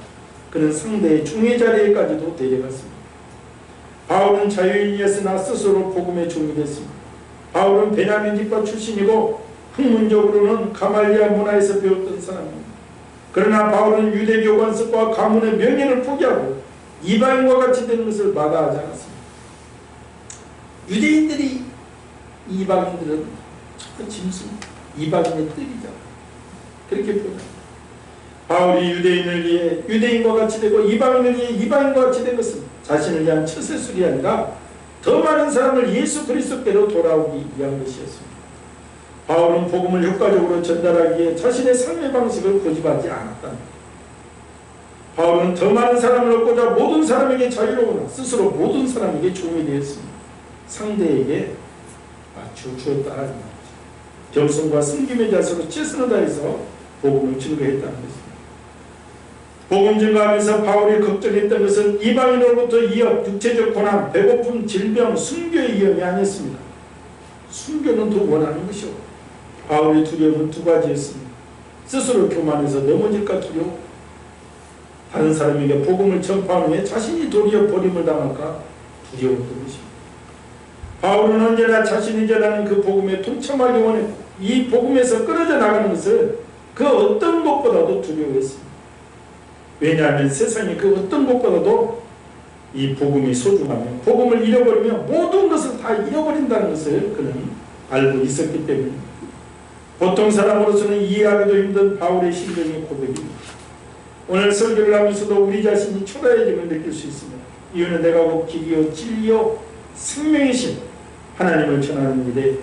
그는 상대의 중의 자리에까지도 데려갔습니다. 바울은 자유인이었으나 스스로 복음의 종이 됐습니다. 바울은 베냐민 집파 출신이고 학문적으로는 가말리아 문화에서 배웠던 사람입니다. 그러나 바울은 유대교 관습과 가문의 명예를 포기하고 이방인과 같이 되는 것을 마다하지 않았습니다. 유대인들이 이방인들은 저 짐승, 이방인의 뜰이죠. 그렇게 보자. 바울이 유대인을 위해 유대인과 같이 되고 이방인을 위해 이방인과 같이 된 것은 자신을 위한 처세술이 아니라 더 많은 사람을 예수 그리스도께로 돌아오기 위한 것이었습니다. 바울은 복음을 효과적으로 전달하기에 자신의 삶의 방식을 고집하지 않았다. 바울은 더 많은 사람을 얻고자 모든 사람에게 자유로우나 스스로 모든 사람에게 종이 되었습니다. 상대에게 맞춰 주었다. 겸손과 섬김의 자세로 최선을 다해서 복음을 증거했다는 것입니다. 복음 증거하면서 바울이 걱정했던 것은 이방인으로부터 위협, 육체적 고난, 배고픔, 질병, 순교의 위험이 아니었습니다. 순교는 더 원하는 것이오. 바울의 두려움은 두 가지였습니다. 스스로 교만해서 넘어질까 두려워, 다른 사람에게 복음을 전파한 후에 자신이 도리어 버림을 당할까 두려웠던 것입니다. 바울은 언제나 자신이 전하는 그 복음에 동참하기 원했고 이 복음에서 끊어져 나가는 것을 그 어떤 것보다도 두려워했습니다. 왜냐하면 세상에 그 어떤 것보다도 이 복음이 소중하며 복음을 잃어버리면 모든 것을 다 잃어버린다는 것을 그는 알고 있었기 때문입니다. 보통 사람으로서는 이해하기도 힘든 바울의 심정의 고백입니다. 오늘 설교를 하면서도 우리 자신이 초라해짐을 느낄 수 있습니다. 이유는 내가 곧 길이요 진리요 생명이신 하나님을 전하는 일에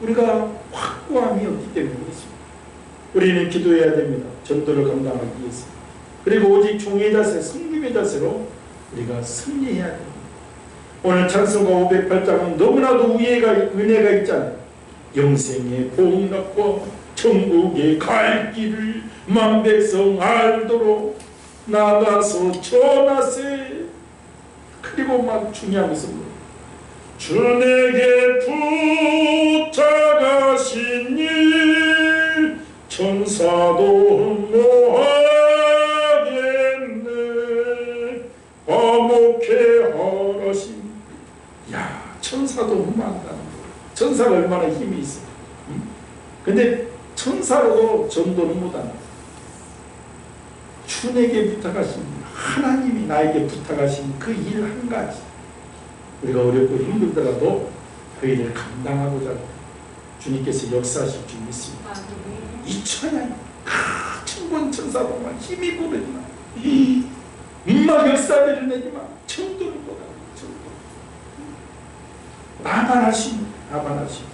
우리가 확고함이 없기 때문에 그렇습니다. 우리는 기도해야 됩니다. 전도를 감당하기 위해서. 그리고 오직 종의 자세, 섬김의 자세로 우리가 승리해야 됩니다. 오늘 찬송가 508장은 너무나도 은혜가 있잖아요. 영생의 복락과 천국의 갈 길을 만백성 알도록 나가서 전하세. 그리고 막 중요한 것은 뭐예요? 주 내게 부탁하신 일 천사도 흠모하겠네. 과목해 하라신. 야, 천사도 흠모한다는 거예요. 천사가 얼마나 힘이 있어. 근데 천사로도 전도는 못한다. 주에게 부탁하신 하나님이 나에게 부탁하신 그 일 한 가지, 우리가 어렵고 힘들더라도 그 일을 감당하고자 주님께서 역사하실 줄 믿습니다. 이 천양 천번 천사로만 힘이 부르지만 막 역사를 내지만 천도는 못하는 천도. 나만 하십니다. 나만 하십니다.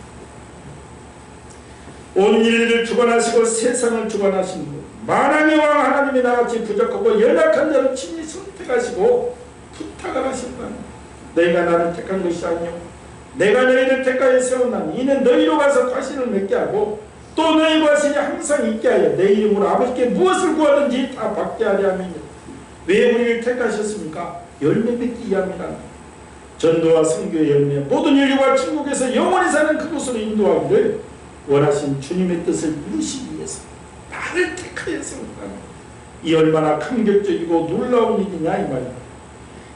온 인류를 주관하시고 세상을 주관하시는 분, 만왕의 왕 하나님이 나같이 부족하고 연약한 자를 친히 선택하시고 부탁을 하신다. 너희가 나를 택한 것이 아니요 내가 너희를 택하여 세웠나니 이는 너희로 가서 과신을 맺게 하고 또 너희 과신이 항상 있게 하여 내 이름으로 아버지께 무엇을 구하든지 다 받게 하려 함이니 왜 우리를 택하셨습니까? 열매 맺기 위함이라. 전도와 선교의 열매, 모든 인류가 천국에서 영원히 사는 그곳으로 인도하기를 원하신 주님의 뜻을 이루시기 위해서 나를 택하여 세웠다. 이 얼마나 감격적이고 놀라운 일이냐 이 말입니다.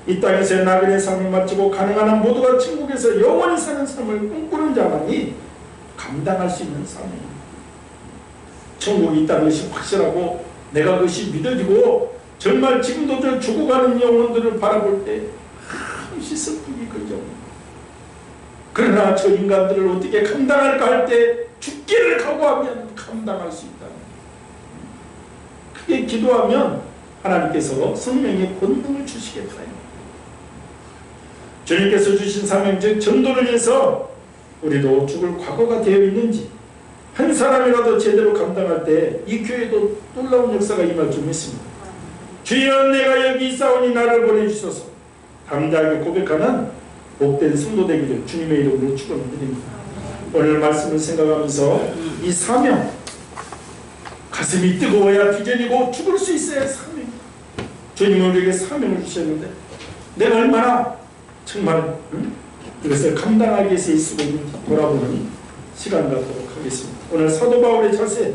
이 땅에서 나그네 삶을 마치고 가능한 한 모두가 천국에서 영원히 사는 삶을 꿈꾸는 자만이 감당할 수 있는 삶입니다. 천국이 있다는 것이 확실하고 내가 그것이 믿어지고 정말 지금도 저 죽어가는 영혼들을 바라볼 때 한없이 슬프기 그리죠. 그러나 저 인간들을 어떻게 감당할까 할 때 죽기를 각오하면 감당할 수 있다. 크게 기도하면 하나님께서 생명의 권능을 주시겠다. 주님께서 주신 사명 즉 전도를 위해서 우리도 죽을 과거가 되어 있는지 한 사람이라도 제대로 감당할 때 이 교회도 놀라운 역사가 임할 줄 믿습니다. 주여 내가 여기 있사오니 나를 보내주소서. 담대하게 고백하는 복된 성도 되기를 주님의 이름으로 축원드립니다. 오늘 말씀을 생각하면서 이 사명, 가슴이 뜨거워야 비전이고 죽을 수 있어야 사명. 주님은 우리에게 사명을 주셨는데 내가 얼마나 정말 이것을 감당하기 위해서 쓰고 있는지 돌아보는 시간 갖도록 하겠습니다. 오늘 사도 바울의 자세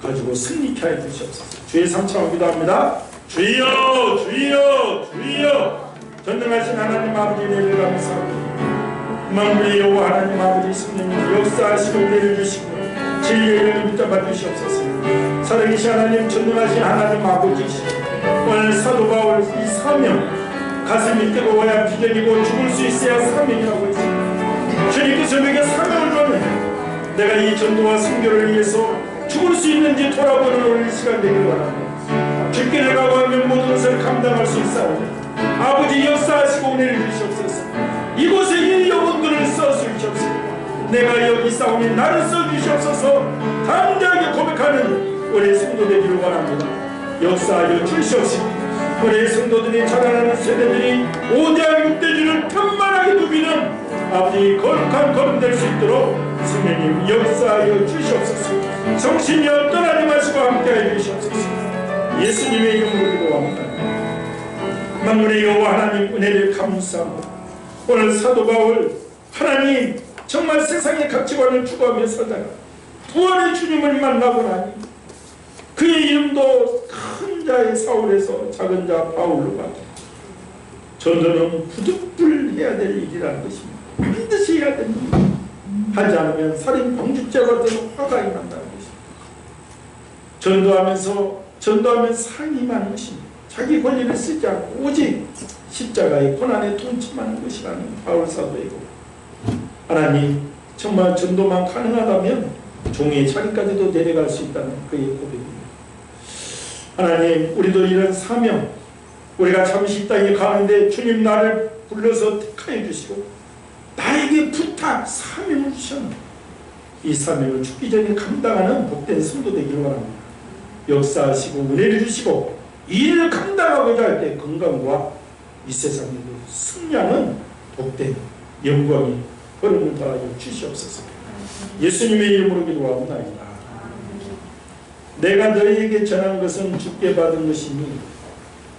가지고 승리케 하여 주시옵소서. 주의 삼창을 기도합니다. 주여 주여 주여. 전능하신 하나님 아버지 은혜를 감사합니다. 만물의 여호와 하나님 아버지 성령님 역사하시고 은혜를 주시고 진리를 붙잡아 주시옵소서. 살아계신 하나님 전능하신 하나님 아버지시고 오늘 사도 바울 이 사명 가슴이 뜨거워야 비전이고 죽을 수 있어야 사명이라고 했습니다. 주님께서 내게 사명을 주면 내가 이 전도와 선교를 위해서 죽을 수 있는지 돌아보는 오늘 시간 되기를 원합니다. 죽게 내가 하면 모든 것을 감당할 수 있사오니 아버지 역사하시고 은혜를 주시옵소서. 이곳에 이 영혼들을 써주시옵소서. 내가 여기 싸우니 나를 써주시옵소서. 담대하게 고백하는 우리 성도 되기를 원합니다. 역사하여 주시옵소서. 우리 성도들이 자라나는 세대들이 5대학 6대주를 편만하게 누비는 아버지 거룩한 걸음 될 수 있도록 성령님 역사하여 주시옵소서. 정신여 떠나지 마시고 함께하여 주시옵소서. 예수님의 이름으로 기도합니다. 만물의 여호와 하나님 은혜를 감사합니다. 오늘 사도 바울 하나님 정말 세상의 가치관을 추구하며 살다가 부활의 주님을 만나고 나니 그의 이름도 큰 자의 사울에서 작은 자 바울로 바뀌었다. 전도는 부득불해야 될 일이라는 것입니다. 반드시 해야 됩니다. 하지 않으면 살인 방주죄 같은 화가 난다는 것입니다. 전도하면 상이 많은 것입니다. 자기 권리를 쓰지 않고 오직 십자가의 고난에 동참하는 것이라는 바울 사도이고 하나님 정말 전도만 가능하다면 종의 자리까지도 내려갈 수 있다는 그의 고백입니다. 하나님 우리도 이런 사명 우리가 잠시 이 땅에 가는데 주님 나를 불러서 택하여 주시고 나에게 부탁 사명을 주셨는데 이 사명을 죽기 전에 감당하는 복된 성도 되기를 원합니다. 역사하시고 은혜를 주시고 이 일을 감당하고자 할 때 건강과 이 세상에도 승리하는 복된 영광이 걸음을 다하여 주시옵소서. 예수님의 이름으로 기도하옵나이다. 내가 너희에게 전한 것은 주께 받은 것이니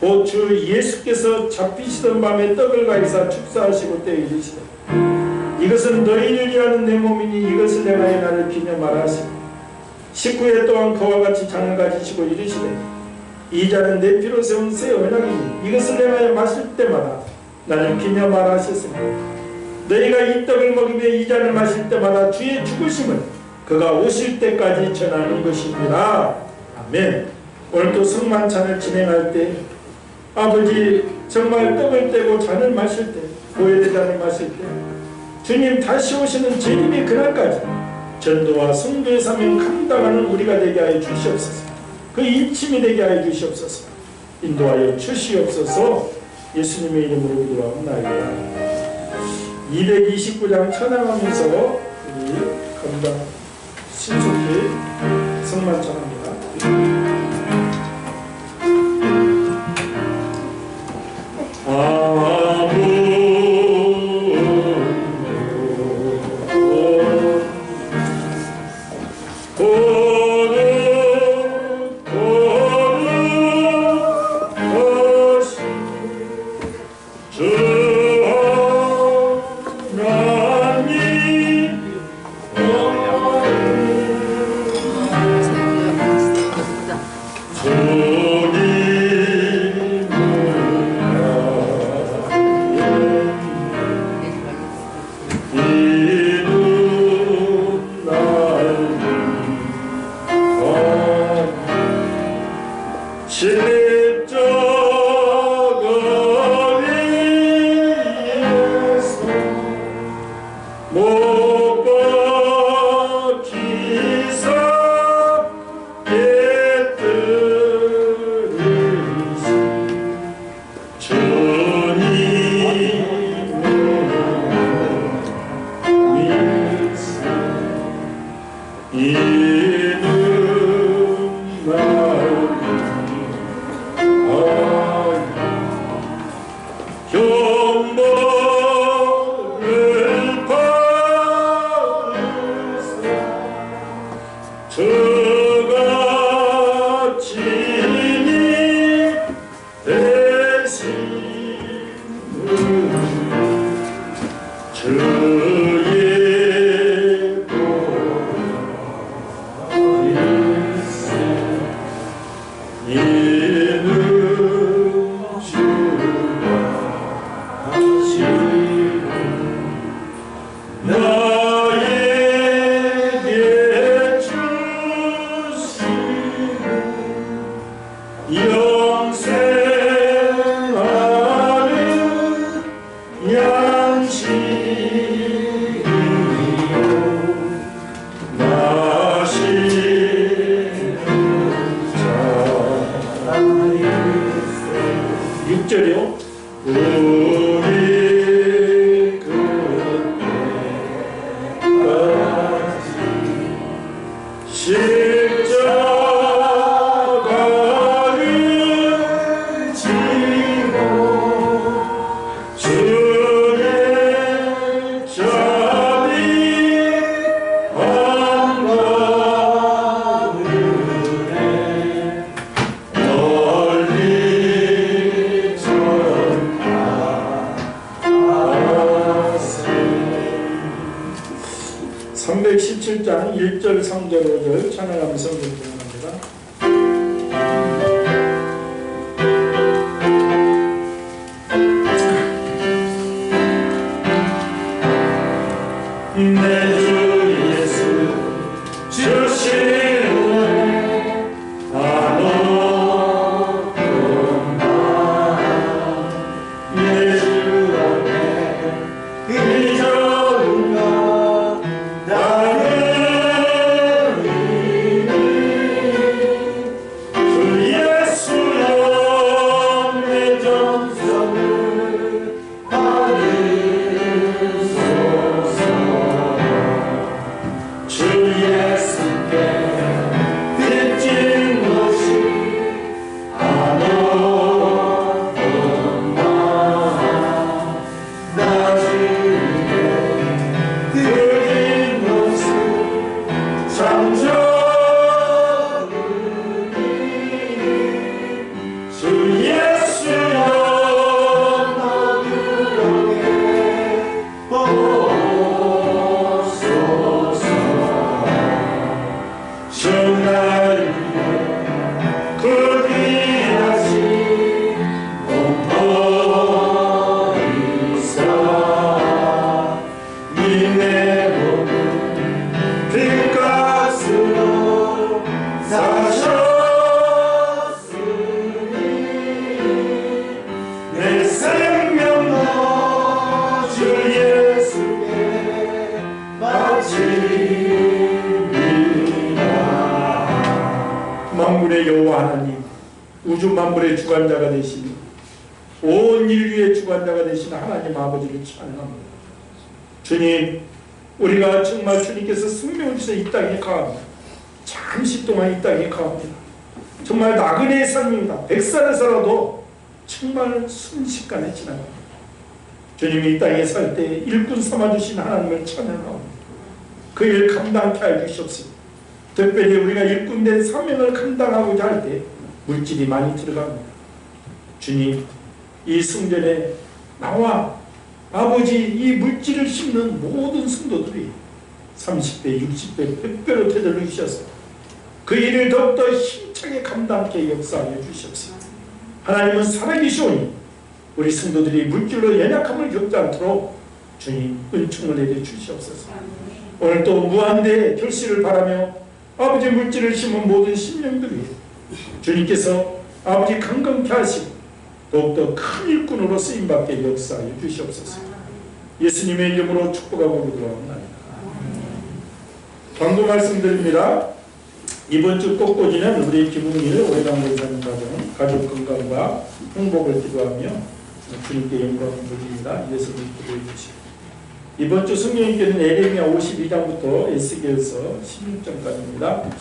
곧 주 예수께서 잡히시던 밤에 떡을 가지사 축사하시고 떼어 이르시되 이것은 너희를 위하는 내 몸이니 이것을 내가 나를 기념하라 하시고 식후에 또한 그와 같이 잔을 가지시고 이르시되 이 잔은 내 피로 세운 새 언약이니 이것을 내가 마실 때마다 나를 기념하라 하셨으니 너희가 이 떡을 먹으며 이 잔을 마실 때마다 주의 죽으심을 그가 오실 때까지 전하는 것입니다. 아멘. 오늘도 성만찬을 진행할 때 아버지 정말 떡을 떼고 잔을 마실 때 보혈의 잔을 마실 때 주님 다시 오시는 재림의 그날까지 전도와 성도의 사명 감당하는 우리가 되게 하여 주시옵소서. 그 인침이 되게 하여 주시옵소서. 인도하여 주시옵소서. 예수님의 이름으로 기도하옵나이다. 229장 찬양하면서 우리 감당 신속히 성만찬합니다. 저가 진이 되시 317장 1절 3절 5절 찬양하면서 진행합니다. 내 주 예수 주신 은혜 한없던 내 주 앞에 의존과 나는 주 예수여 내 정성을 받으소서. 주 예수께 빚진 것이 한없던 나 주께 드린 것은 잠자르니 주 예수여 너그럽게 보소서. 주 날 위해 그 귀하신 공포이사 이내 몸을 빚값으로 사셨으니 내 생명도 주 예수께 바칩니다. 만물의 여호와 하나님, 우주 만물의 주관자가 되시니 온 인류의 주관자가 되시는 하나님 아버지를 찬양합니다. 주님, 우리가 정말 주님께서 생명을 주셔서 이 땅에 가합니다. 잠시 동안 이 땅에 가합니다. 정말 나그네의 삶입니다. 100살을 살아도 정말 순식간에 지나갑니다. 주님이 이 땅에 살 때 일꾼 삼아주신 하나님을 찬양합니다. 그 일 감당케 하여 주시옵소서. 특별히 우리가 일꾼된 사명을 감당하고자 할 때 물질이 많이 들어갑니다. 주님, 이 성전에 나와 아버지 이 물질을 심는 모든 성도들이 30배, 60배, 100배로 되돌려 주셔서 그 일을 더욱더 힘차게 감당케 역사하여 주시옵소서. 하나님은 살아계시오니 우리 성도들이 물질로 연약함을 겪지 않도록 주님 은총을 내려 주시옵소서. 오늘 또 무한대의 결실을 바라며 아버지 물질을 심은 모든 심령들이 주님께서 아버지 강건케 하시고 더욱더 큰 일꾼으로 쓰임받게 역사하여 주시옵소서. 예수님의 이름으로 축복하고 기도합니다. 광고 말씀드립니다. 이번 주 꽃꽂이는 우리 김웅일 오해강 권사님 가족 건강과 행복을 기도하며 주님께 영광을 돌립니다. 예수님 기도해 주시고, 이번 주 성경인께는 에레미야 52장부터 에스겔서 16장까지입니다.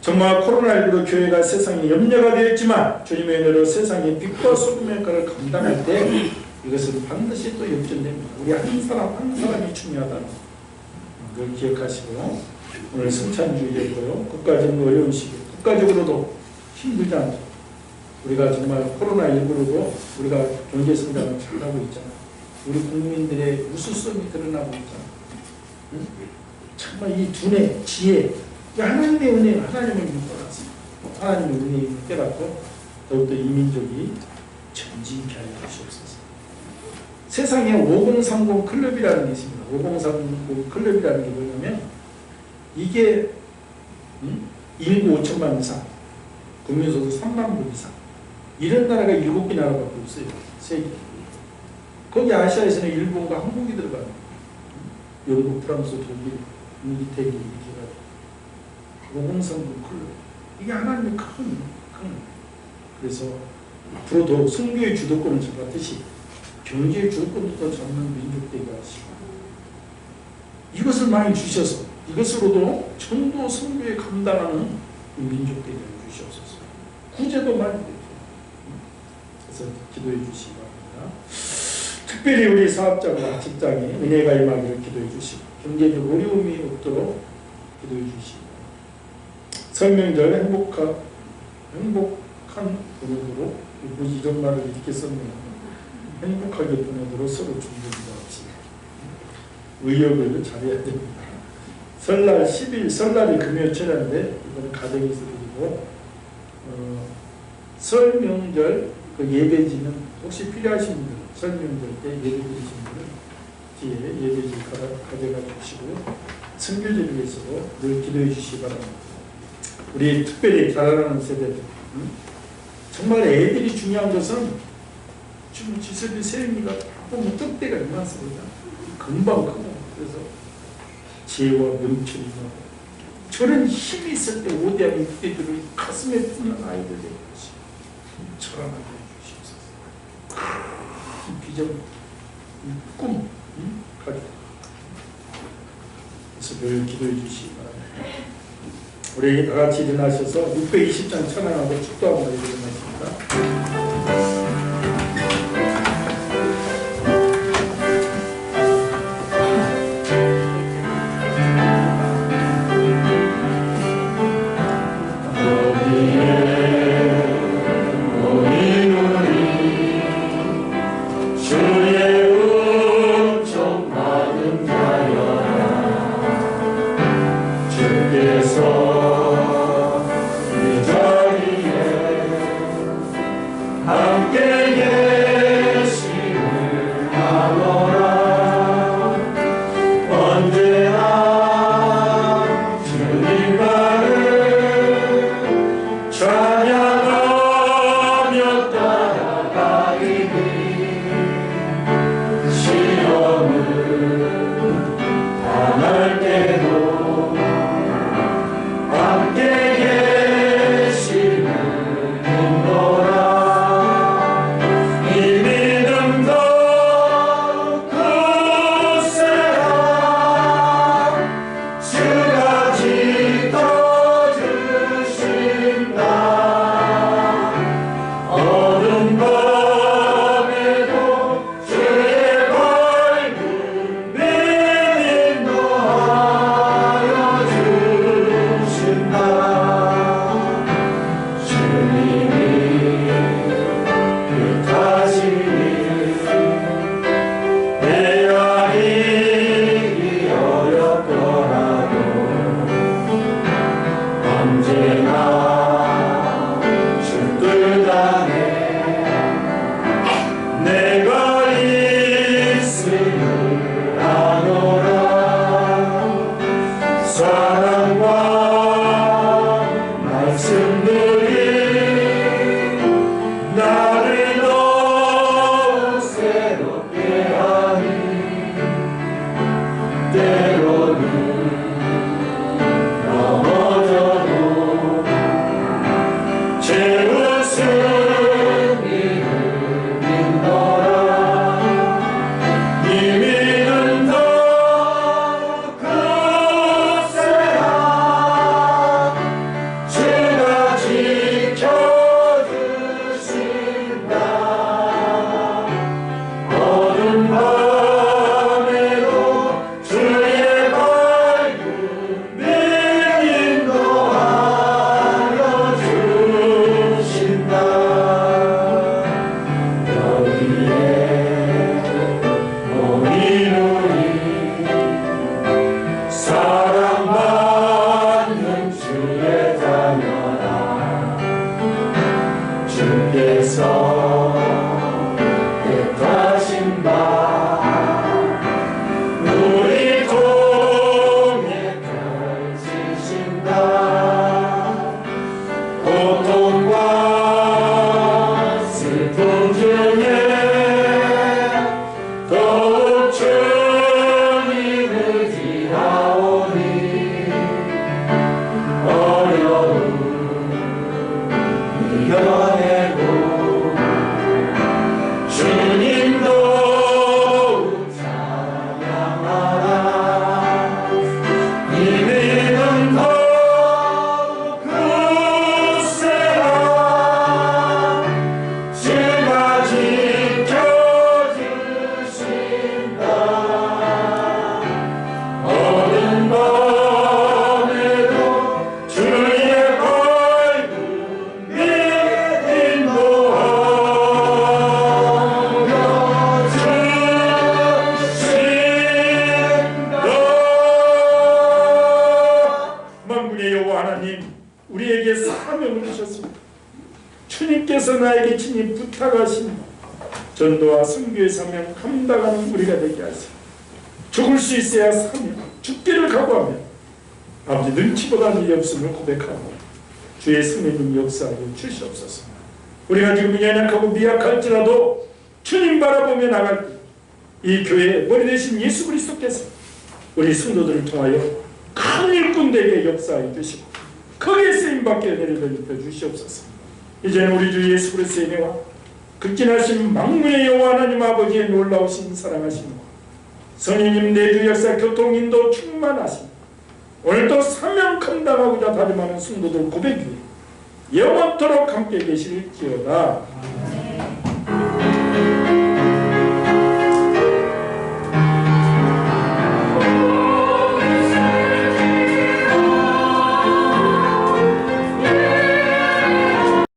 정말 코로나19로 교회가 세상에 염려가 되었지만 주님의 은혜로 세상의 빛과 소금의 역할을 감당할 때 이것은 반드시 또 역전됩니다. 우리 한 사람 한 사람이 중요하다는 걸 기억하시고, 오늘 성찬주의였고요. 국가적인 어려운 시기, 국가적으로도 힘들지 않죠. 우리가 정말 코로나19로도 우리가 경제 성장을 잘하고 있잖아요. 우리 국민들의 우수성이 드러나고 있잖아요. 응? 정말 이 두뇌, 지혜, 하나님의 은혜, 하나님을 믿어라서 하나님의 은혜를 깨닫고 더욱더 이 민족이 전진케 하여 주시옵소서. 세상에 5030 클럽이라는 게 있습니다. 5030 클럽이라는 게 뭐냐면 이게 인구 5천만 이상, 국민소득 3만 불 이상, 이런 나라가 7개 나라밖에 없어요. 세계. 거기 아시아에서는 일본과 한국이 들어가요. 영국, 프랑스, 독일, 이태리 이렇게 가지고 5030 클럽. 이게 하나님의 큰. 그래서 앞으로도 선교의 주도권을 잡았듯이 경제의 주도권도 더 잡는 민족 되게 하시고, 이것을 많이 주셔서 이것으로도 전도 선교에 감당하는 민족 되게 주시옵소서. 구제도 많이 되죠. 그래서 기도해 주시기 바랍니다. 특별히 우리 사업자와 직장에 은혜가 임하기를 기도해 주시고, 경제적 어려움이 없도록 기도해 주시기 바랍니다. 설명절 행복한 보내도록, 이런 말을 이렇게 썼네요. 행복하게 보내도록 서로 준비합시다. 의욕을 잘해야 됩니다. 설날 10일, 설날이 금요일인데 이건 가정에서 드리고 설 명절 그 예배지는 혹시 필요하신 분들 설 명절 때 예배 드리신 분들은 뒤에 예배지 가져가 주시고요. 선교지를 위해서도 늘 기도해 주시기 바랍니다. 우리 특별히 자라나는 세대들 정말 애들이 중요한 것은 지금 지설이 세윤이가 보면 떡대가 이만습니다. 금방 크고 그래서 지혜와 명철이 나고 저런 힘이 있을 때 오대한 육대들을 가슴에 품는 아이들의 것이 철학하게 해주시옵소서. 이 비전, 이 꿈 가지고 그래서 늘 기도해 주시기 바랍니다. 우리 다 같이 일어나셔서 620장 찬양하고 축도하고 일어나십니다. 주께서 이 자리에 우리에게 사명을 주셨습니다. 주님께서 나에게 친히 부탁하신 전도와 선교의 사명 감당하는 우리가 되게 하세요. 죽을 수 있어야 사명, 죽기를 각오하며 아버지 눈치보다는 일이 없음을 고백하고 주의 성령님 역사하여 주시옵소서. 우리가 지금 연약하고 미약할지라도 주님 바라보며 나갈 때 이 교회의 머리 대신 예수 그리스도께서 우리 성도들을 통하여 큰 일꾼 되게 역사해 주시고 거기에 쓰임받게 내려들 입혀 주시옵소서. 이제는 우리 주 예수 그리스도의 은혜와 극진하신 만군의 여호와 하나님 아버지의 놀라우신 사랑하심과 성령님 내주 역사 교통인도 충만하심 오늘도 사명 감당하고자 다짐하는 성도들 고백 위에 영원토록 함께 계실지어다.